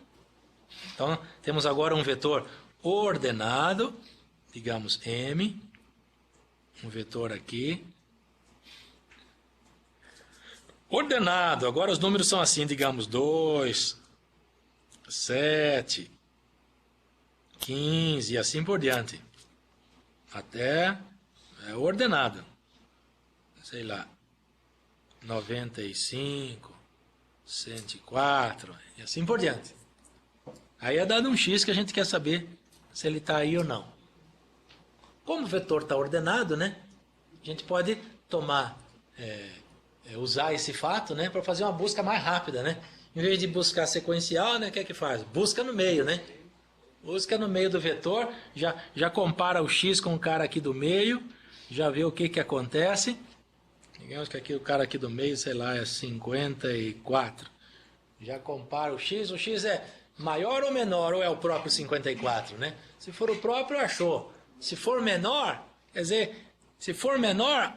Então, temos agora um vetor ordenado, digamos M, um vetor aqui. Ordenado, agora os números são assim, digamos 2, 7, 15 e assim por diante. Até ordenado. Sei lá, 95, 104 e assim por diante. Aí é dado um X que a gente quer saber se ele está aí ou não. Como o vetor está ordenado, né? A gente pode tomar, usar esse fato, né, para fazer uma busca mais rápida, né? Em vez de buscar sequencial, né, o que é que faz? Busca no meio, né? Busca no meio do vetor, já compara o X com o cara aqui do meio, já vê o que acontece. Digamos que aqui o cara aqui do meio, sei lá, é 54. Já compara o X é maior ou menor, ou é o próprio 54, né? Se for o próprio, achou. Se for menor, quer dizer, se for menor,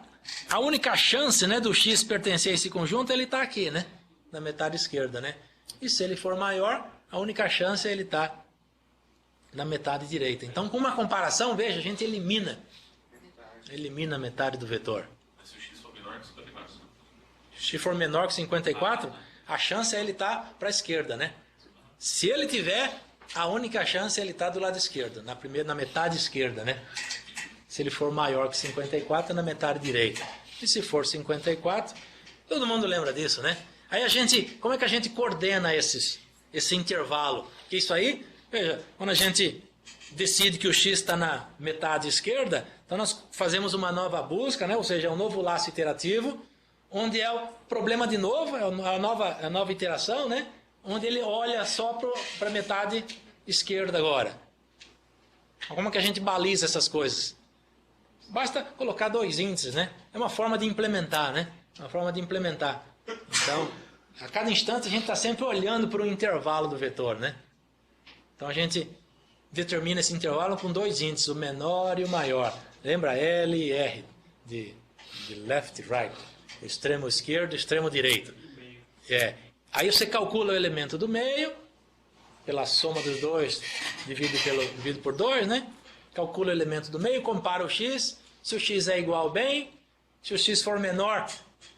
a única chance, né, do X pertencer a esse conjunto, ele está aqui, né? Na metade esquerda, né? E se ele for maior, a única chance é ele estar na metade direita. Então, com uma comparação, veja, a gente elimina a metade do vetor. Mas se o X for menor que 54? Se for menor que 54, a chance é ele estar para a esquerda, né? Se ele tiver, a única chance é ele estar do lado esquerdo, na metade esquerda, né? Se ele for maior que 54, na metade direita. E se for 54, todo mundo lembra disso, né? Aí como é que a gente coordena esse intervalo? Que isso aí, veja, quando a gente decide que o X está na metade esquerda, então nós fazemos uma nova busca, né? Ou seja, um novo laço iterativo, onde é o problema de novo, é a nova iteração, né? Onde ele olha só para a metade esquerda agora. Como que a gente baliza essas coisas? Basta colocar 2 índices, né? É uma forma de implementar, né? Uma forma de implementar. Então, a cada instante a gente está sempre olhando para o intervalo do vetor, né? Então a gente determina esse intervalo com 2 índices, o menor e o maior. Lembra? L e R, de left e right. Extremo esquerdo e extremo direito. Aí você calcula o elemento do meio, pela soma dos dois, divide por 2, né? Calcula o elemento do meio, compara o X. Se o X é igual, bem. Se o X for menor,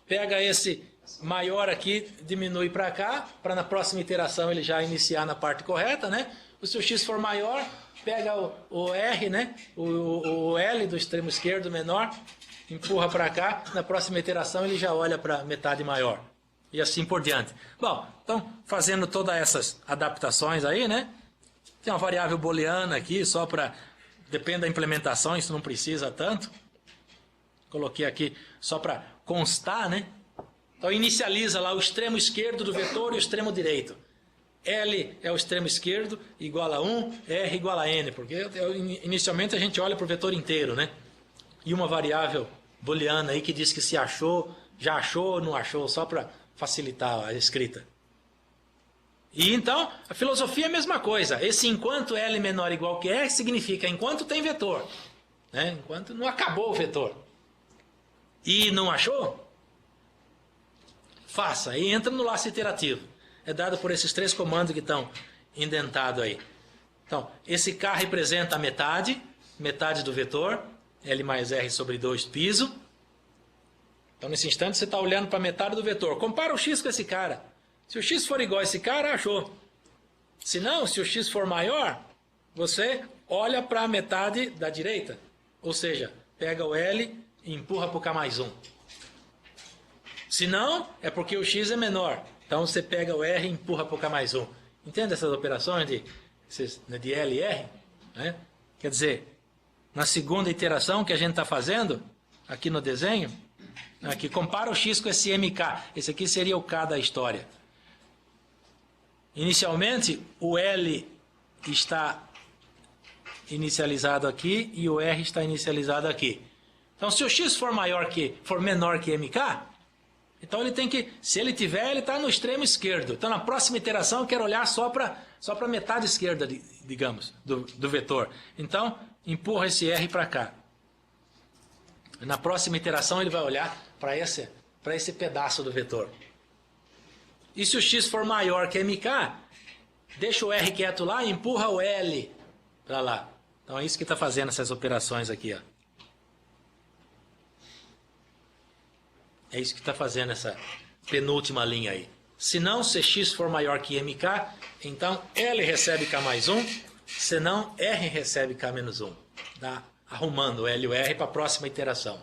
pega esse maior aqui diminui para cá, para na próxima iteração ele já iniciar na parte correta, né? Se o x for maior, pega o R, né? O L do extremo esquerdo menor, empurra para cá, na próxima iteração ele já olha para metade maior. E assim por diante. Bom, então, fazendo todas essas adaptações aí, né? Tem uma variável booleana aqui, só para... Depende da implementação, isso não precisa tanto. Coloquei aqui só para constar, né? Então, inicializa lá o extremo esquerdo do vetor e o extremo direito. L é o extremo esquerdo, igual a 1, R igual a N, porque inicialmente a gente olha para o vetor inteiro, né? E uma variável booleana aí que diz que se achou, já achou ou não achou, só para facilitar a escrita. E então, a filosofia é a mesma coisa. Esse enquanto L menor ou igual que R significa enquanto tem vetor. Né? Enquanto não acabou o vetor. E não achou? Faça. E entra no laço iterativo. É dado por esses 3 comandos que estão indentados aí. Então, esse K representa a metade do vetor. L mais R sobre 2 piso. Então, nesse instante, você está olhando para a metade do vetor. Compara o x com esse cara. Se o x for igual a esse cara, achou. Se não, se o x for maior, você olha para a metade da direita. Ou seja, pega o L e empurra para o K mais 1. Se não, é porque o x é menor. Então, você pega o R e empurra para o K mais 1. Entende essas operações de L e R? Né? Quer dizer, na segunda iteração que a gente está fazendo, aqui no desenho, aqui, compara o x com esse MK. Esse aqui seria o K da história. Inicialmente, o L está inicializado aqui e o R está inicializado aqui. Então, se o x for menor que MK, então ele tem que, se ele tiver, ele está no extremo esquerdo. Então, na próxima iteração, eu quero olhar só para a metade esquerda, digamos, do vetor. Então, empurra esse R para cá. Na próxima iteração, ele vai olhar para esse pedaço do vetor. E se o x for maior que MK, deixa o R quieto lá e empurra o L para lá. Então é isso que está fazendo essas operações aqui. Ó. É isso que está fazendo essa penúltima linha aí. Se não, se x for maior que MK, então L recebe K mais 1, se não, R recebe K menos 1. Tá? Arrumando o L e o R para a próxima iteração.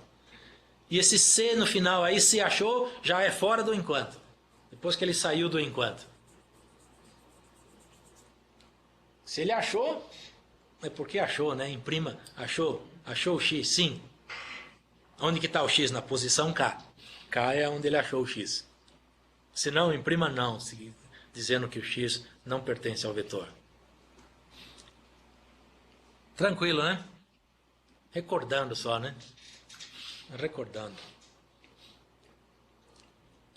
E esse C no final aí, se achou, já é fora do enquanto. Depois que ele saiu do enquanto. Se ele achou, é porque achou, né? Imprima, achou o x, sim. Onde que está o x? Na posição K. K é onde ele achou o x. Se não, imprima não, dizendo que o x não pertence ao vetor. Tranquilo, né? Recordando só, né? Recordando.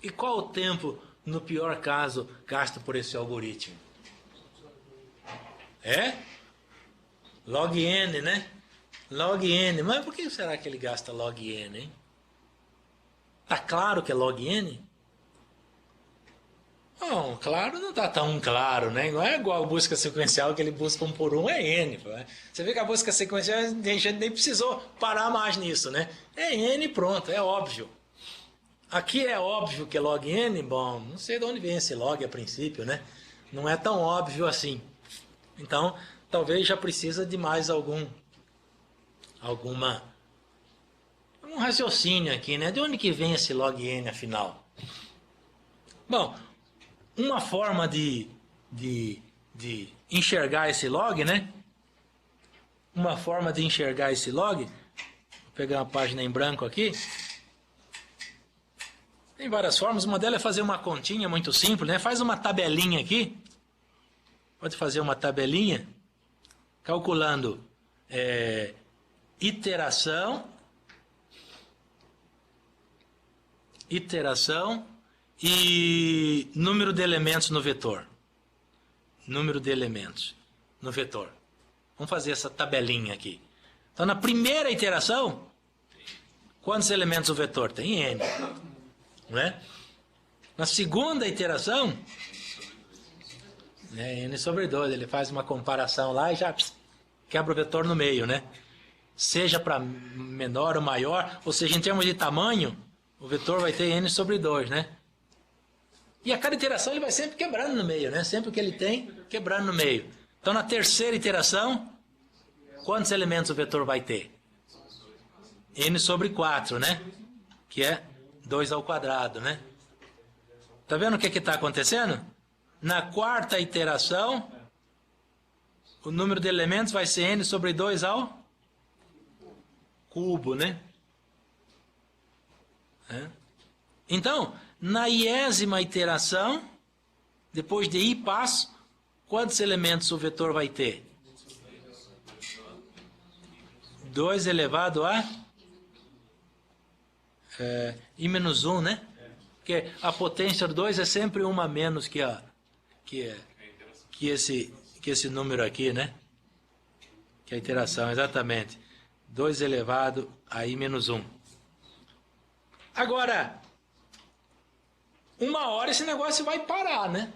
E qual o tempo, no pior caso, gasto por esse algoritmo? É? Log n, né? Log n. Mas por que será que ele gasta log n, hein? Tá claro que é log n? Bom, claro, não tá tão claro, né? Não é igual a busca sequencial que ele busca 1 por 1, é n. Você vê que a busca sequencial, a gente nem precisou parar mais nisso, né? É n pronto, é óbvio. Aqui é óbvio que é log n, bom, não sei de onde vem esse log a princípio, né? Não é tão óbvio assim. Então, talvez já precisa de mais um raciocínio aqui, né? De onde que vem esse log n, afinal? Bom, uma forma de enxergar esse log, né? Uma forma de enxergar esse log, vou pegar uma página em branco aqui. Tem várias formas, uma delas é fazer uma continha muito simples, né? Faz uma tabelinha aqui. Pode fazer uma tabelinha calculando iteração e número de elementos no vetor. Número de elementos no vetor. Vamos fazer essa tabelinha aqui. Então, na primeira iteração, quantos elementos o vetor? Tem n. Não é? Na segunda iteração, n sobre 2. Ele faz uma comparação lá e já quebra o vetor no meio, né? Seja para menor ou maior, ou seja, em termos de tamanho, o vetor vai ter n sobre 2, né? E a cada iteração ele vai sempre quebrando no meio, né? Sempre que ele tem, quebrando no meio. Então, na terceira iteração, quantos elementos o vetor vai ter? N sobre 4, né? Que é 2 ao quadrado, né? Tá vendo o que está acontecendo? Na quarta iteração, o número de elementos vai ser N sobre 2 ao cubo, né? Então, na 10ª iteração, depois de I passo, quantos elementos o vetor vai ter? 2 elevado a I menos 1, né? Porque a potência do 2 é sempre uma a menos que esse número aqui, né? Que é a iteração, exatamente. 2 elevado a I menos 1. Agora, uma hora esse negócio vai parar, né?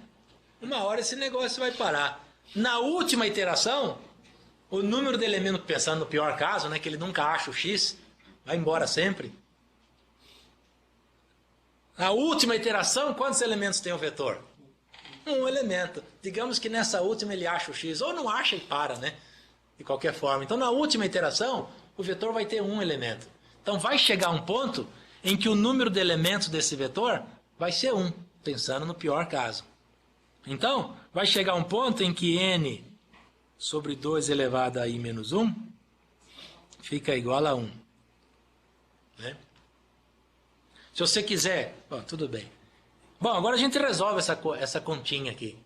Uma hora esse negócio vai parar. Na última iteração, o número de elementos, pensando no pior caso, né? Que ele nunca acha o x, vai embora sempre. Na última iteração, quantos elementos tem o vetor? Um elemento. Digamos que nessa última ele acha o x, ou não acha e para, né? De qualquer forma. Então, na última iteração, o vetor vai ter um elemento. Então, vai chegar um ponto em que o número de elementos desse vetor vai ser 1, pensando no pior caso. Então, vai chegar um ponto em que n sobre 2 elevado a I menos 1 fica igual a 1. Né? Se você quiser... Bom, tudo bem. Bom, agora a gente resolve essa continha aqui.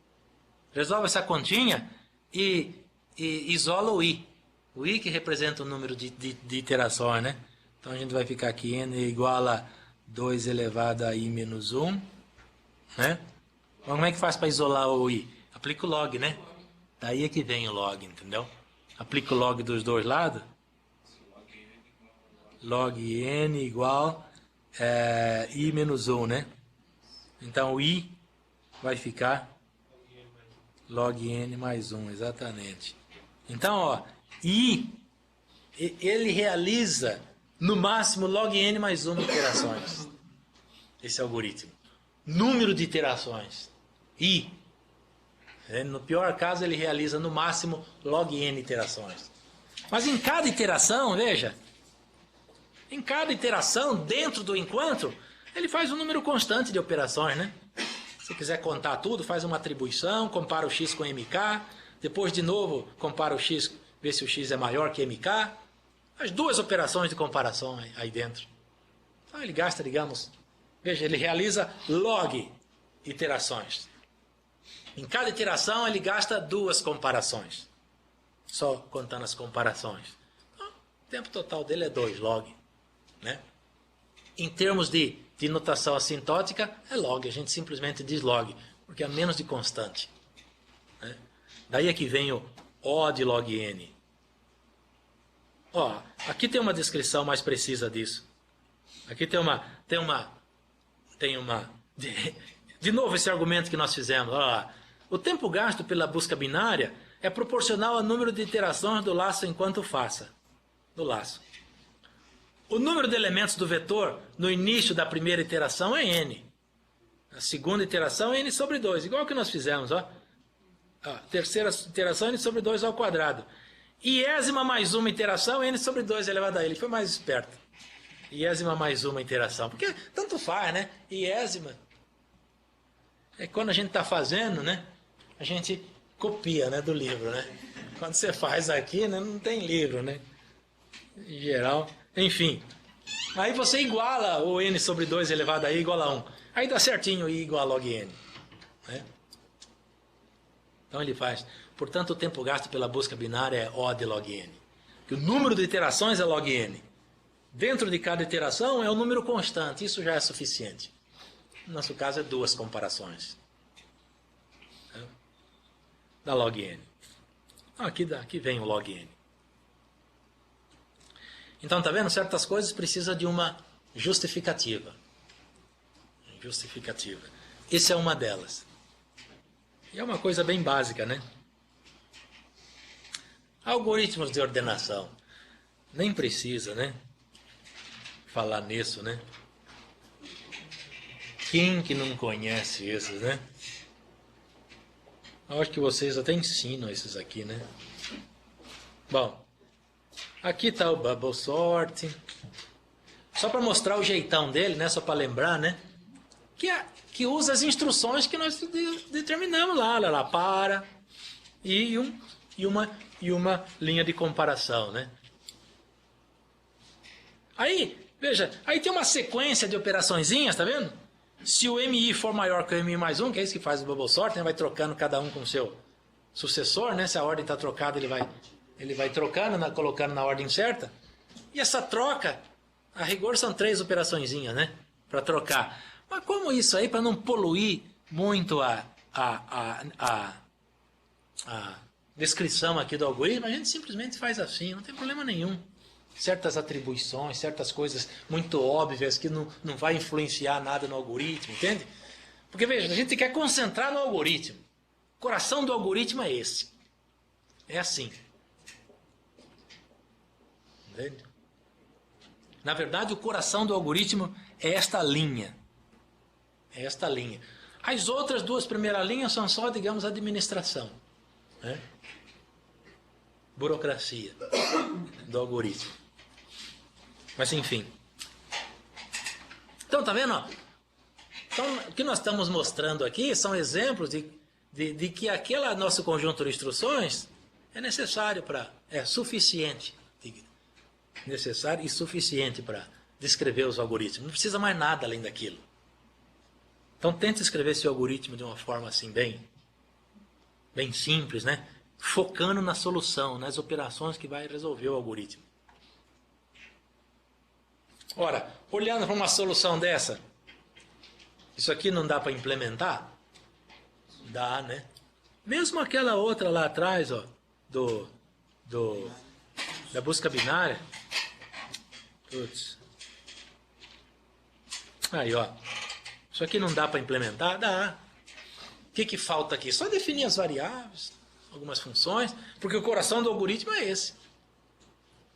Resolve essa continha e isola o I. O I que representa o número de iterações, né? Então a gente vai ficar aqui n igual a 2 elevado a I menos 1. Né? Como é que faz para isolar o I? Aplica o log, né? Daí é que vem o log, entendeu? Aplica o log dos dois lados. Log n igual... I menos 1, né? Então, o I vai ficar log n mais 1, exatamente. Então, ó, I, ele realiza, no máximo, log n mais 1 iterações. Esse algoritmo. Número de iterações. I. No pior caso, ele realiza, no máximo, log n iterações. Mas em cada iteração, veja... Em cada iteração, dentro do enquanto, ele faz um número constante de operações, né? Se quiser contar tudo, faz uma atribuição, compara o x com mk, depois de novo compara o x, vê se o x é maior que mk. Faz 2 operações de comparação aí dentro. Então ele gasta, digamos, veja, ele realiza log iterações. Em cada iteração ele gasta 2 comparações. Só contando as comparações. Então, o tempo total dele é 2 log. Né? Em termos de notação assintótica, é log, a gente simplesmente diz log, porque é menos de constante. Né? Daí é que vem o O de log n. Ó, aqui tem uma descrição mais precisa disso. Aqui tem uma de novo esse argumento que nós fizemos. Ó, o tempo gasto pela busca binária é proporcional ao número de iterações do laço enquanto faça. Do laço. O número de elementos do vetor no início da primeira iteração é n. A segunda iteração é n sobre 2, igual que nós fizemos. Ó. A terceira iteração é n sobre 2 ao quadrado. Iésima mais uma iteração é n sobre 2 elevado a ele. Ele foi mais esperto. Iésima mais uma iteração. Porque tanto faz, né? Iésima. É quando a gente está fazendo, né? A gente copia, né, do livro, né? Quando você faz aqui, né, não tem livro, né? Em geral... Enfim, aí você iguala o n sobre 2 elevado a i igual a 1. Aí dá certinho i igual a log n. Né? Então ele faz. Portanto, o tempo gasto pela busca binária é O de log n. Que o número de iterações é log n. Dentro de cada iteração é um número constante. Isso já é suficiente. No nosso caso é 2 comparações. Da log n. Aqui vem o log n. Então, tá vendo? Certas coisas precisam de uma justificativa. Justificativa. Essa é uma delas. E é uma coisa bem básica, né? Algoritmos de ordenação. Nem precisa, né? Falar nisso, né? Quem que não conhece esses, né? Eu acho que vocês até ensinam esses aqui, né? Bom, aqui está o Bubble Sort. Só para mostrar o jeitão dele, né? Só para lembrar, né? Que usa as instruções que nós determinamos lá. Olha lá, para. E uma linha de comparação, né? Aí, veja, aí tem uma sequência de operaçõezinhas, tá vendo? Se o MI for maior que o MI mais 1, que é isso que faz o Bubble Sort, né? Vai trocando cada um com o seu sucessor, né? Se a ordem está trocada, ele vai trocando, colocando na ordem certa. E essa troca, a rigor, são 3 operaçõezinhas, né? Para trocar. Mas como isso aí, para não poluir muito a descrição aqui do algoritmo, a gente simplesmente faz assim, não tem problema nenhum. Certas atribuições, certas coisas muito óbvias que não vai influenciar nada no algoritmo, entende? Porque, veja, a gente quer concentrar no algoritmo. O coração do algoritmo é esse. É assim. Entende? Na verdade, o coração do algoritmo é esta linha. É esta linha. As outras 2 primeiras linhas são só, digamos, administração. Né? Burocracia do algoritmo. Mas, enfim. Então, tá vendo? Então, o que nós estamos mostrando aqui são exemplos de que aquele nosso conjunto de instruções é necessário para... É suficiente. Necessário e suficiente para descrever os algoritmos. Não precisa mais nada além daquilo. Então, tente escrever esse algoritmo de uma forma assim, bem simples, né? Focando na solução, nas operações que vai resolver o algoritmo. Ora, olhando para uma solução dessa, isso aqui não dá para implementar? Dá, né? Mesmo aquela outra lá atrás, ó, da busca binária. Putz. Aí, ó. Isso aqui não dá para implementar? Dá. O que falta aqui? Só definir as variáveis, algumas funções, porque o coração do algoritmo é esse.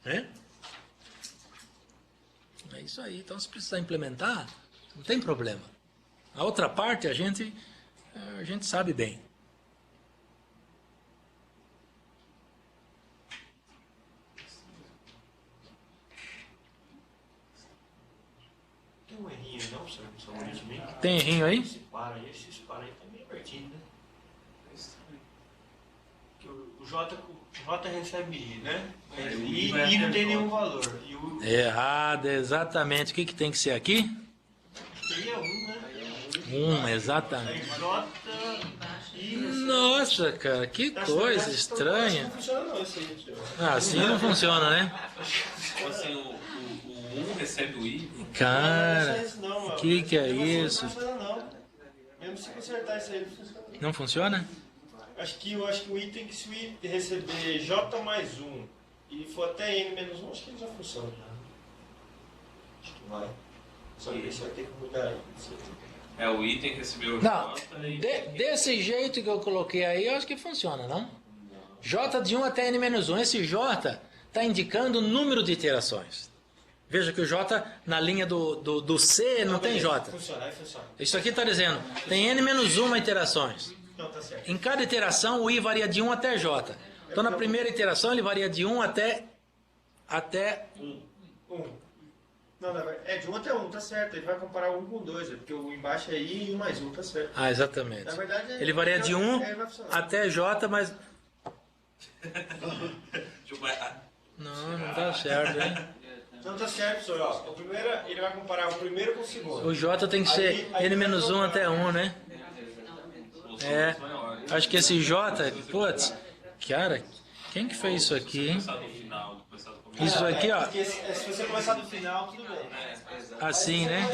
Né? É isso aí. Então, se precisar implementar, não tem problema. A outra parte a gente sabe bem. Tem um errinho, não, seu algoritmo aí? Tem errinho aí? Esse para aí tá meio invertido, né? O J recebe I, né? Mas I não tem nenhum valor. Errado, exatamente. O que tem que ser aqui? I é 1, né? 1, exatamente. J, I... Nossa, cara, que coisa estranha. Não funciona não, isso aí. Assim não funciona, né? Assim, o 1 recebe o I. Cara, que é isso? Não funciona não. Mesmo se consertar isso aí, não funciona. Não funciona? Acho que o I tem que, se o I receber J mais 1 e for até N menos 1, acho que ele já funciona. Acho que vai. Só que você vai ter que mudar aí. O I tem que receber o Não, J e... desse jeito que eu coloquei aí, eu acho que funciona, não? J de 1 até N menos 1. Esse J está indicando o número de iterações. Veja que o J na linha do C não tem J. Funciona, aí funciona. Isso aqui está dizendo, tem N menos 1 iterações. Não, tá certo. Em cada iteração, o I varia de 1 até J. Então, na primeira iteração, ele varia de 1 até 1. Não, de 1 até 1, tá certo. Ele vai comparar 1 com 2, porque o embaixo é I e 1 mais 1, tá certo. Ah, exatamente. Na verdade, ele varia de 1 até J, mas... Não tá certo, hein? Não tá certo, senhor. Ó, ele vai comparar o primeiro com o segundo. O J tem que ser N menos 1 até 1, né? Acho que esse J... Putz, cara, quem que fez isso aqui, hein? Isso aqui, ó. Se você começar do final, tudo bem. Assim, né?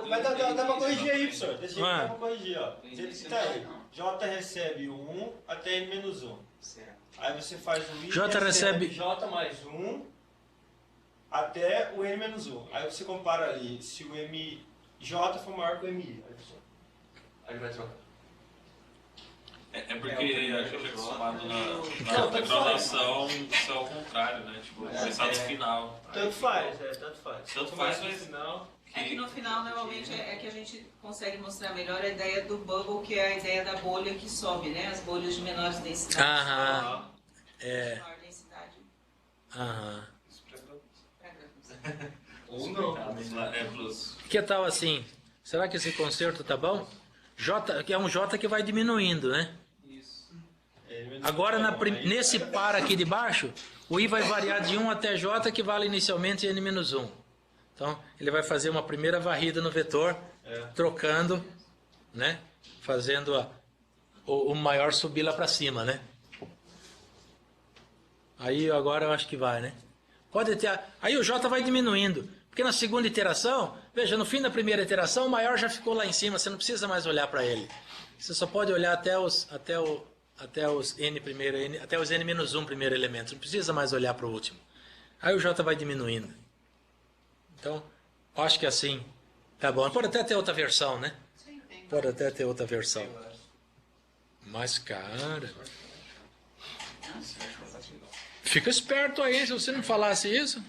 Mas dá pra corrigir aí, professor. Desse jeito dá pra corrigir, ó. Do jeito que tá aí. J recebe o 1 até N menos 1. Aí você faz o I J recebe J mais 1 até o N menos 1. Aí você compara ali se o MJ for maior que o MI. Aí vai trocar. É porque a gente é acostumado na programação ser ao contrário, né? Tipo, começar do final. Tanto faz, tanto faz. Tanto faz, no mas final. É que no final, normalmente, é que a gente consegue mostrar melhor a ideia do bubble, que é a ideia da bolha que sobe, né? As bolhas de menores densidades. Aham. Menor densidade. Aham. Pra grãos. Ou não. É plus. Que tal assim? Será que esse concerto tá bom? J, que é um J que vai diminuindo, né? Agora, nesse par aqui de baixo, o I vai variar de 1 até J, que vale inicialmente N-1. Então, ele vai fazer uma primeira varrida no vetor, trocando, né? Fazendo o maior subir lá para cima, né? Aí, agora eu acho que vai, né? Pode ter... Aí o J vai diminuindo. Porque na segunda iteração, veja, no fim da primeira iteração, o maior já ficou lá em cima, você não precisa mais olhar para ele. Você só pode olhar até os N primeiro, até os N-1 primeiro elemento. Não precisa mais olhar para o último. Aí o J vai diminuindo. Então, acho que assim tá bom. Pode até ter outra versão, né? Sim, tem. Pode até ter outra versão. Mas, cara... Fica esperto aí, se você não falasse isso,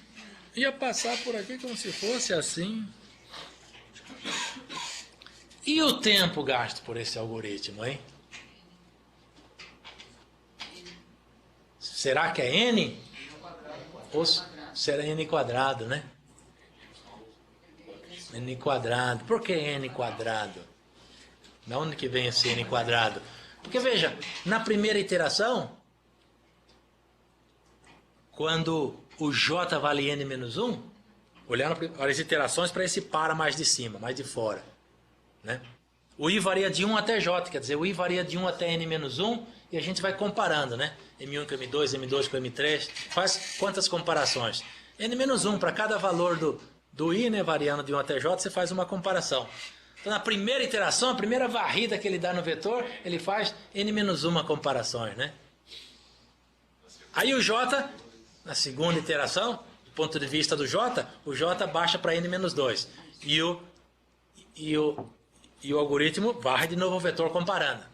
ia passar por aqui como se fosse assim. E o tempo gasto por esse algoritmo, hein? Será que é N? Ou será N quadrado, né? N quadrado. Por que N quadrado? De onde que vem esse N quadrado? Porque, veja, na primeira iteração, quando o J vale N-1, olhando as iterações para esse para mais de cima, mais de fora, né? O I varia de 1 até J, quer dizer, o I varia de 1 até N-1 e a gente vai comparando, né? M1 com M2, M2 com M3, faz quantas comparações? N-1, para cada valor do I, né, variando de 1 até J, você faz uma comparação. Então, na primeira iteração, a primeira varrida que ele dá no vetor, ele faz N-1 comparações, né? Aí o J, na segunda iteração, do ponto de vista do J, o J baixa para N-2. E o algoritmo varre de novo o vetor comparando.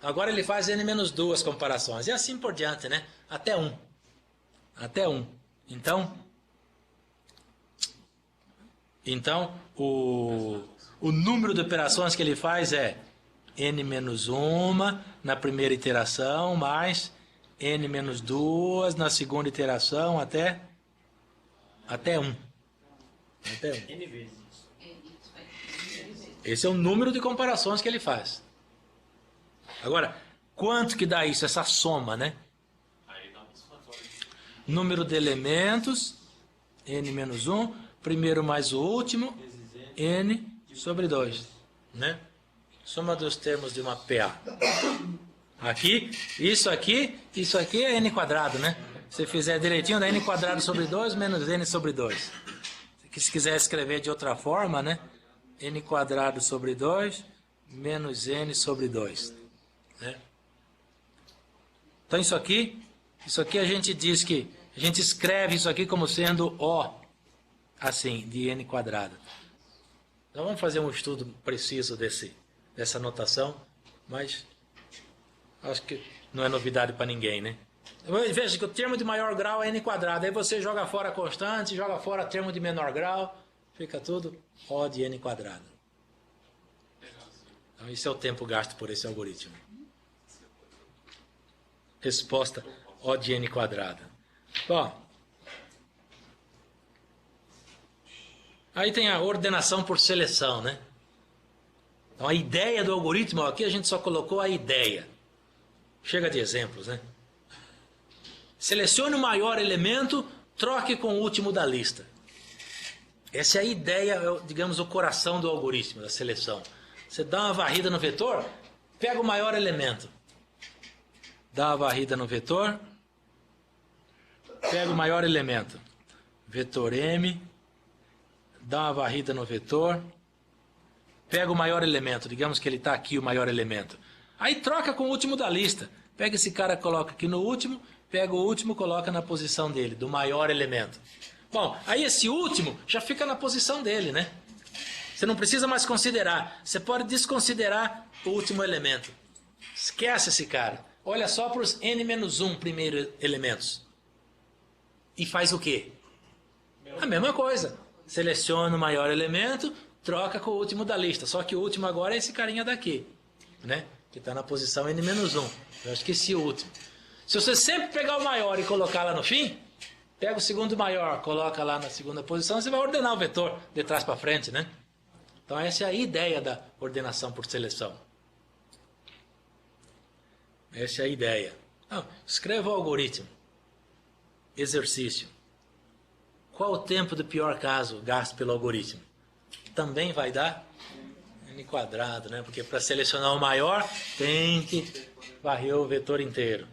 Agora ele faz N-2 comparações. E assim por diante, né? Até 1. Até 1. Então o número de operações que ele faz é N-1 na primeira iteração, mais N-2 na segunda iteração, até 1. Até 1. N vezes. Esse é o número de comparações que ele faz. Agora, quanto que dá isso? Essa soma, né? Aí dá um somatório. Número de elementos, N-1, primeiro mais o último, N sobre 2. Né? Soma dos termos de uma PA. Aqui, isso aqui é N quadrado, né? Se fizer direitinho, dá N quadrado sobre 2 menos N sobre 2. Se quiser escrever de outra forma, né? N quadrado sobre 2 menos N sobre 2. Né? Então isso aqui a gente diz que, a gente escreve isso aqui como sendo O, assim, de N quadrado. Então vamos fazer um estudo preciso dessa notação, mas acho que não é novidade para ninguém, né? Veja que o termo de maior grau é N quadrado, aí você joga fora a constante, joga fora termo de menor grau, fica tudo O de N quadrado. Então esse é o tempo gasto por esse algoritmo. Resposta O de N quadrado. Bom, aí tem a ordenação por seleção, né? Então a ideia do algoritmo, aqui a gente só colocou a ideia. Chega de exemplos, né? Selecione o maior elemento, troque com o último da lista. Essa é a ideia, digamos, o coração do algoritmo, da seleção. Você dá uma varrida no vetor, pega o maior elemento. Dá uma varrida no vetor, pega o maior elemento. Vetor M, dá uma varrida no vetor, pega o maior elemento, digamos que ele está aqui, o maior elemento. Aí troca com o último da lista. Pega esse cara, coloca aqui no último, pega o último, coloca na posição dele, do maior elemento. Bom, aí esse último já fica na posição dele, né? Você não precisa mais considerar. Você pode desconsiderar o último elemento. Esquece esse cara. Olha só para os N-1 primeiros elementos. E faz o quê? A mesma coisa. seleciona o maior elemento, troca com o último da lista. Só que o último agora é esse carinha daqui, né? Que está na posição N-1. Eu esqueci o último. Se você sempre pegar o maior e colocar lá no fim, pega o segundo maior, coloca lá na segunda posição, você vai ordenar o vetor de trás para frente, né? Então essa é a ideia da ordenação por seleção. Essa é a ideia. Então, escreva o algoritmo. Exercício. Qual o tempo do pior caso gasto pelo algoritmo? Também vai dar N quadrado, né? Porque para selecionar o maior, tem que varrer o vetor inteiro.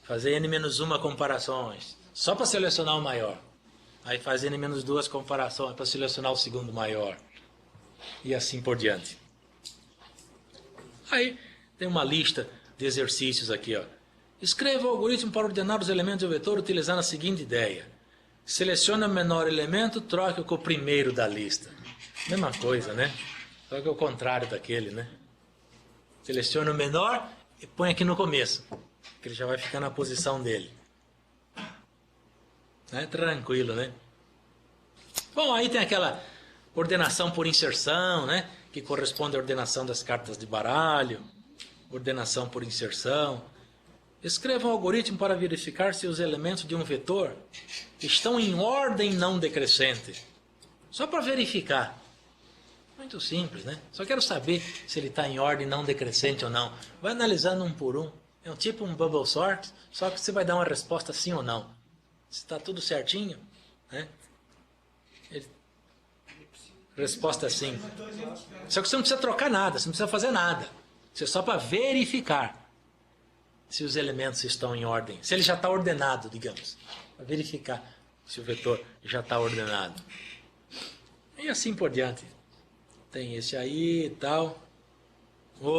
Fazer N-1 comparações. Só para selecionar o maior. Aí faz N-2 comparações para selecionar o segundo maior. E assim por diante. Aí tem uma lista de exercícios aqui, ó. Escreva o algoritmo para ordenar os elementos do vetor utilizando a seguinte ideia. Selecione o menor elemento, troque com o primeiro da lista. Mesma coisa, né? Só que é o contrário daquele, né? Selecione o menor e põe aqui no começo. Que ele já vai ficar na posição dele. Né? Tranquilo, né? Bom, aí tem aquela ordenação por inserção, né? Que corresponde à ordenação das cartas de baralho. Ordenação por inserção. Escreva um algoritmo para verificar se os elementos de um vetor estão em ordem não decrescente. Só para verificar. Muito simples, né? Só quero saber se ele está em ordem não decrescente ou não. Vai analisando um por um. É um tipo um bubble sort, só que você vai dar uma resposta sim ou não. Se está tudo certinho, né? Resposta sim. Só que você não precisa trocar nada, você não precisa fazer nada. Isso é só para verificar se os elementos estão em ordem. Se ele já está ordenado, digamos. Para verificar se o vetor já está ordenado. E assim por diante. Tem esse aí e tal.